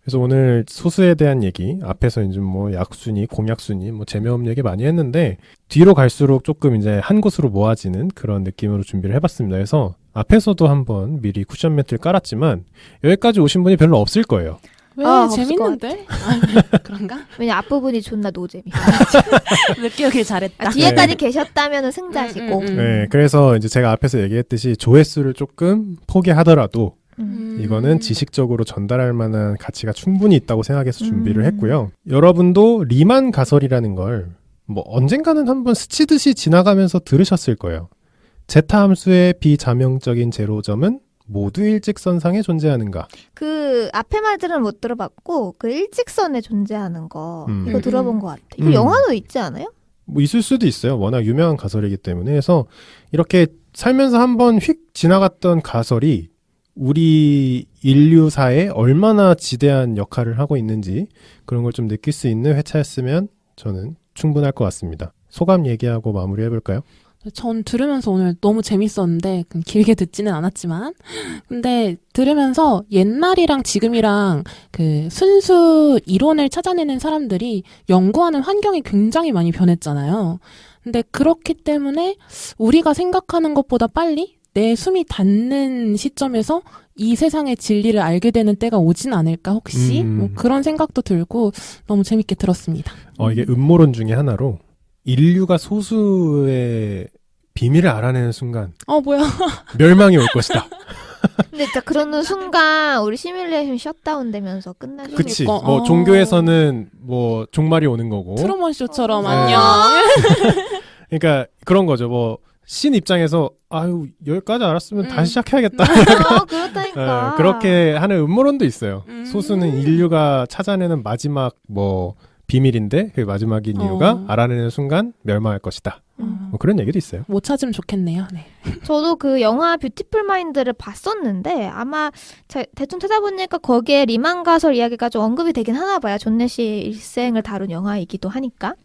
그래서 오늘 소수에 대한 얘기, 앞에서 이제 뭐 약순위, 공약순위, 뭐 재미없는 얘기 많이 했는데 뒤로 갈수록 조금 이제 한 곳으로 모아지는 그런 느낌으로 준비를 해봤습니다. 그래서 앞에서도 한번 미리 쿠션 매트를 깔았지만 여기까지 오신 분이 별로 없을 거예요. 왜 없을 재밌는데? 아, 그런가? 왜냐 앞부분이 존나 노잼이. 느끼길 잘했다. 아, 뒤에까지 계셨다면 승자시고. 네, 그래서 이제 제가 앞에서 얘기했듯이 조회수를 조금 포기하더라도 이거는 지식적으로 전달할 만한 가치가 충분히 있다고 생각해서 준비를 했고요. 여러분도 리만 가설이라는 걸 뭐 언젠가는 한번 스치듯이 지나가면서 들으셨을 거예요. 제타 함수의 비자명적인 제로점은 모두 일직선상에 존재하는가? 그 앞에 말들은 못 들어봤고 그 일직선에 존재하는 거 이거 들어본 것 같아. 이거 음. 영화도 있지 않아요? 뭐 있을 수도 있어요. 워낙 유명한 가설이기 때문에. 그래서 이렇게 살면서 한번 휙 지나갔던 가설이 우리 인류사에 얼마나 지대한 역할을 하고 있는지 그런 걸 좀 느낄 수 있는 회차였으면 저는 충분할 것 같습니다. 소감 얘기하고 마무리해볼까요? 전 들으면서 오늘 너무 재밌었는데 길게 듣지는 않았지만 근데 들으면서 옛날이랑 지금이랑 그 순수 이론을 찾아내는 사람들이 연구하는 환경이 굉장히 많이 변했잖아요. 근데 그렇기 때문에 우리가 생각하는 것보다 빨리 내 숨이 닿는 시점에서 이 세상의 진리를 알게 되는 때가 오진 않을까 혹시? 뭐 그런 생각도 들고 너무 재밌게 들었습니다. 이게 음모론 중에 하나로 인류가 소수의 비밀을 알아내는 순간 뭐야. 멸망이 올 것이다. 근데 진짜 그러는 순간 우리 시뮬레이션 셧다운 되면서 끝날 수 그치. 있고. 뭐 종교에서는 뭐 종말이 오는 거고. 트루먼 쇼처럼 네. 안녕. 그러니까 그런 거죠. 뭐 신 입장에서 아유 여기까지 알았으면 다시 시작해야겠다. 그렇다니까. 네, 그렇게 하는 음모론도 있어요. 음. 소수는 인류가 찾아내는 마지막 뭐 비밀인데 그 마지막인 이유가 알아내는 순간 멸망할 것이다. 뭐 그런 얘기도 있어요. 못 찾으면 좋겠네요. 네. 저도 그 영화 뷰티풀 마인드를 봤었는데 아마 대충 찾아보니까 거기에 리만 가설 이야기가 좀 언급이 되긴 하나 봐요. 존 내시의 일생을 다룬 영화이기도 하니까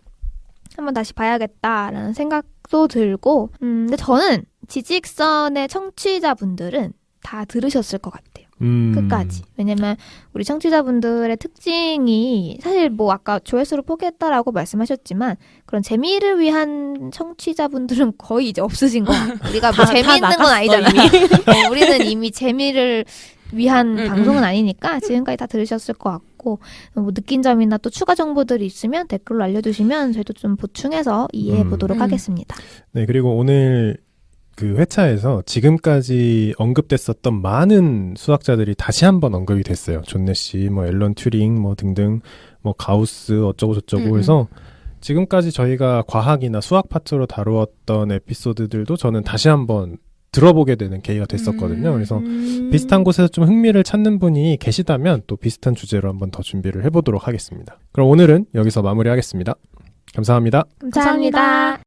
한번 다시 봐야겠다라는 생각도 들고 근데 저는 지직선의 청취자분들은 다 들으셨을 것 같아요. 끝까지. 왜냐면 우리 청취자분들의 특징이 사실 뭐 아까 조회수를 포기했다라고 말씀하셨지만 그런 재미를 위한 청취자분들은 거의 이제 없으신 거 같아요. 우리가 뭐 재미있는 건 아니잖아요. 우리는 이미 재미를 위한 방송은 아니니까 지금까지 다 들으셨을 것 같고 뭐 느낀 점이나 또 추가 정보들이 있으면 댓글로 알려주시면 저희도 좀 보충해서 이해해 보도록 하겠습니다. 네, 그리고 오늘 그 회차에서 지금까지 언급됐었던 많은 수학자들이 다시 한번 언급이 됐어요. 존 내시, 뭐 앨런 튜링, 뭐 등등, 뭐 가우스 어쩌고 저쩌고 해서 지금까지 저희가 과학이나 수학 파트로 다루었던 에피소드들도 저는 다시 한번 들어보게 되는 계기가 됐었거든요. 그래서 비슷한 곳에서 좀 흥미를 찾는 분이 계시다면 또 비슷한 주제로 한번 더 준비를 해보도록 하겠습니다. 그럼 오늘은 여기서 마무리하겠습니다. 감사합니다. 감사합니다.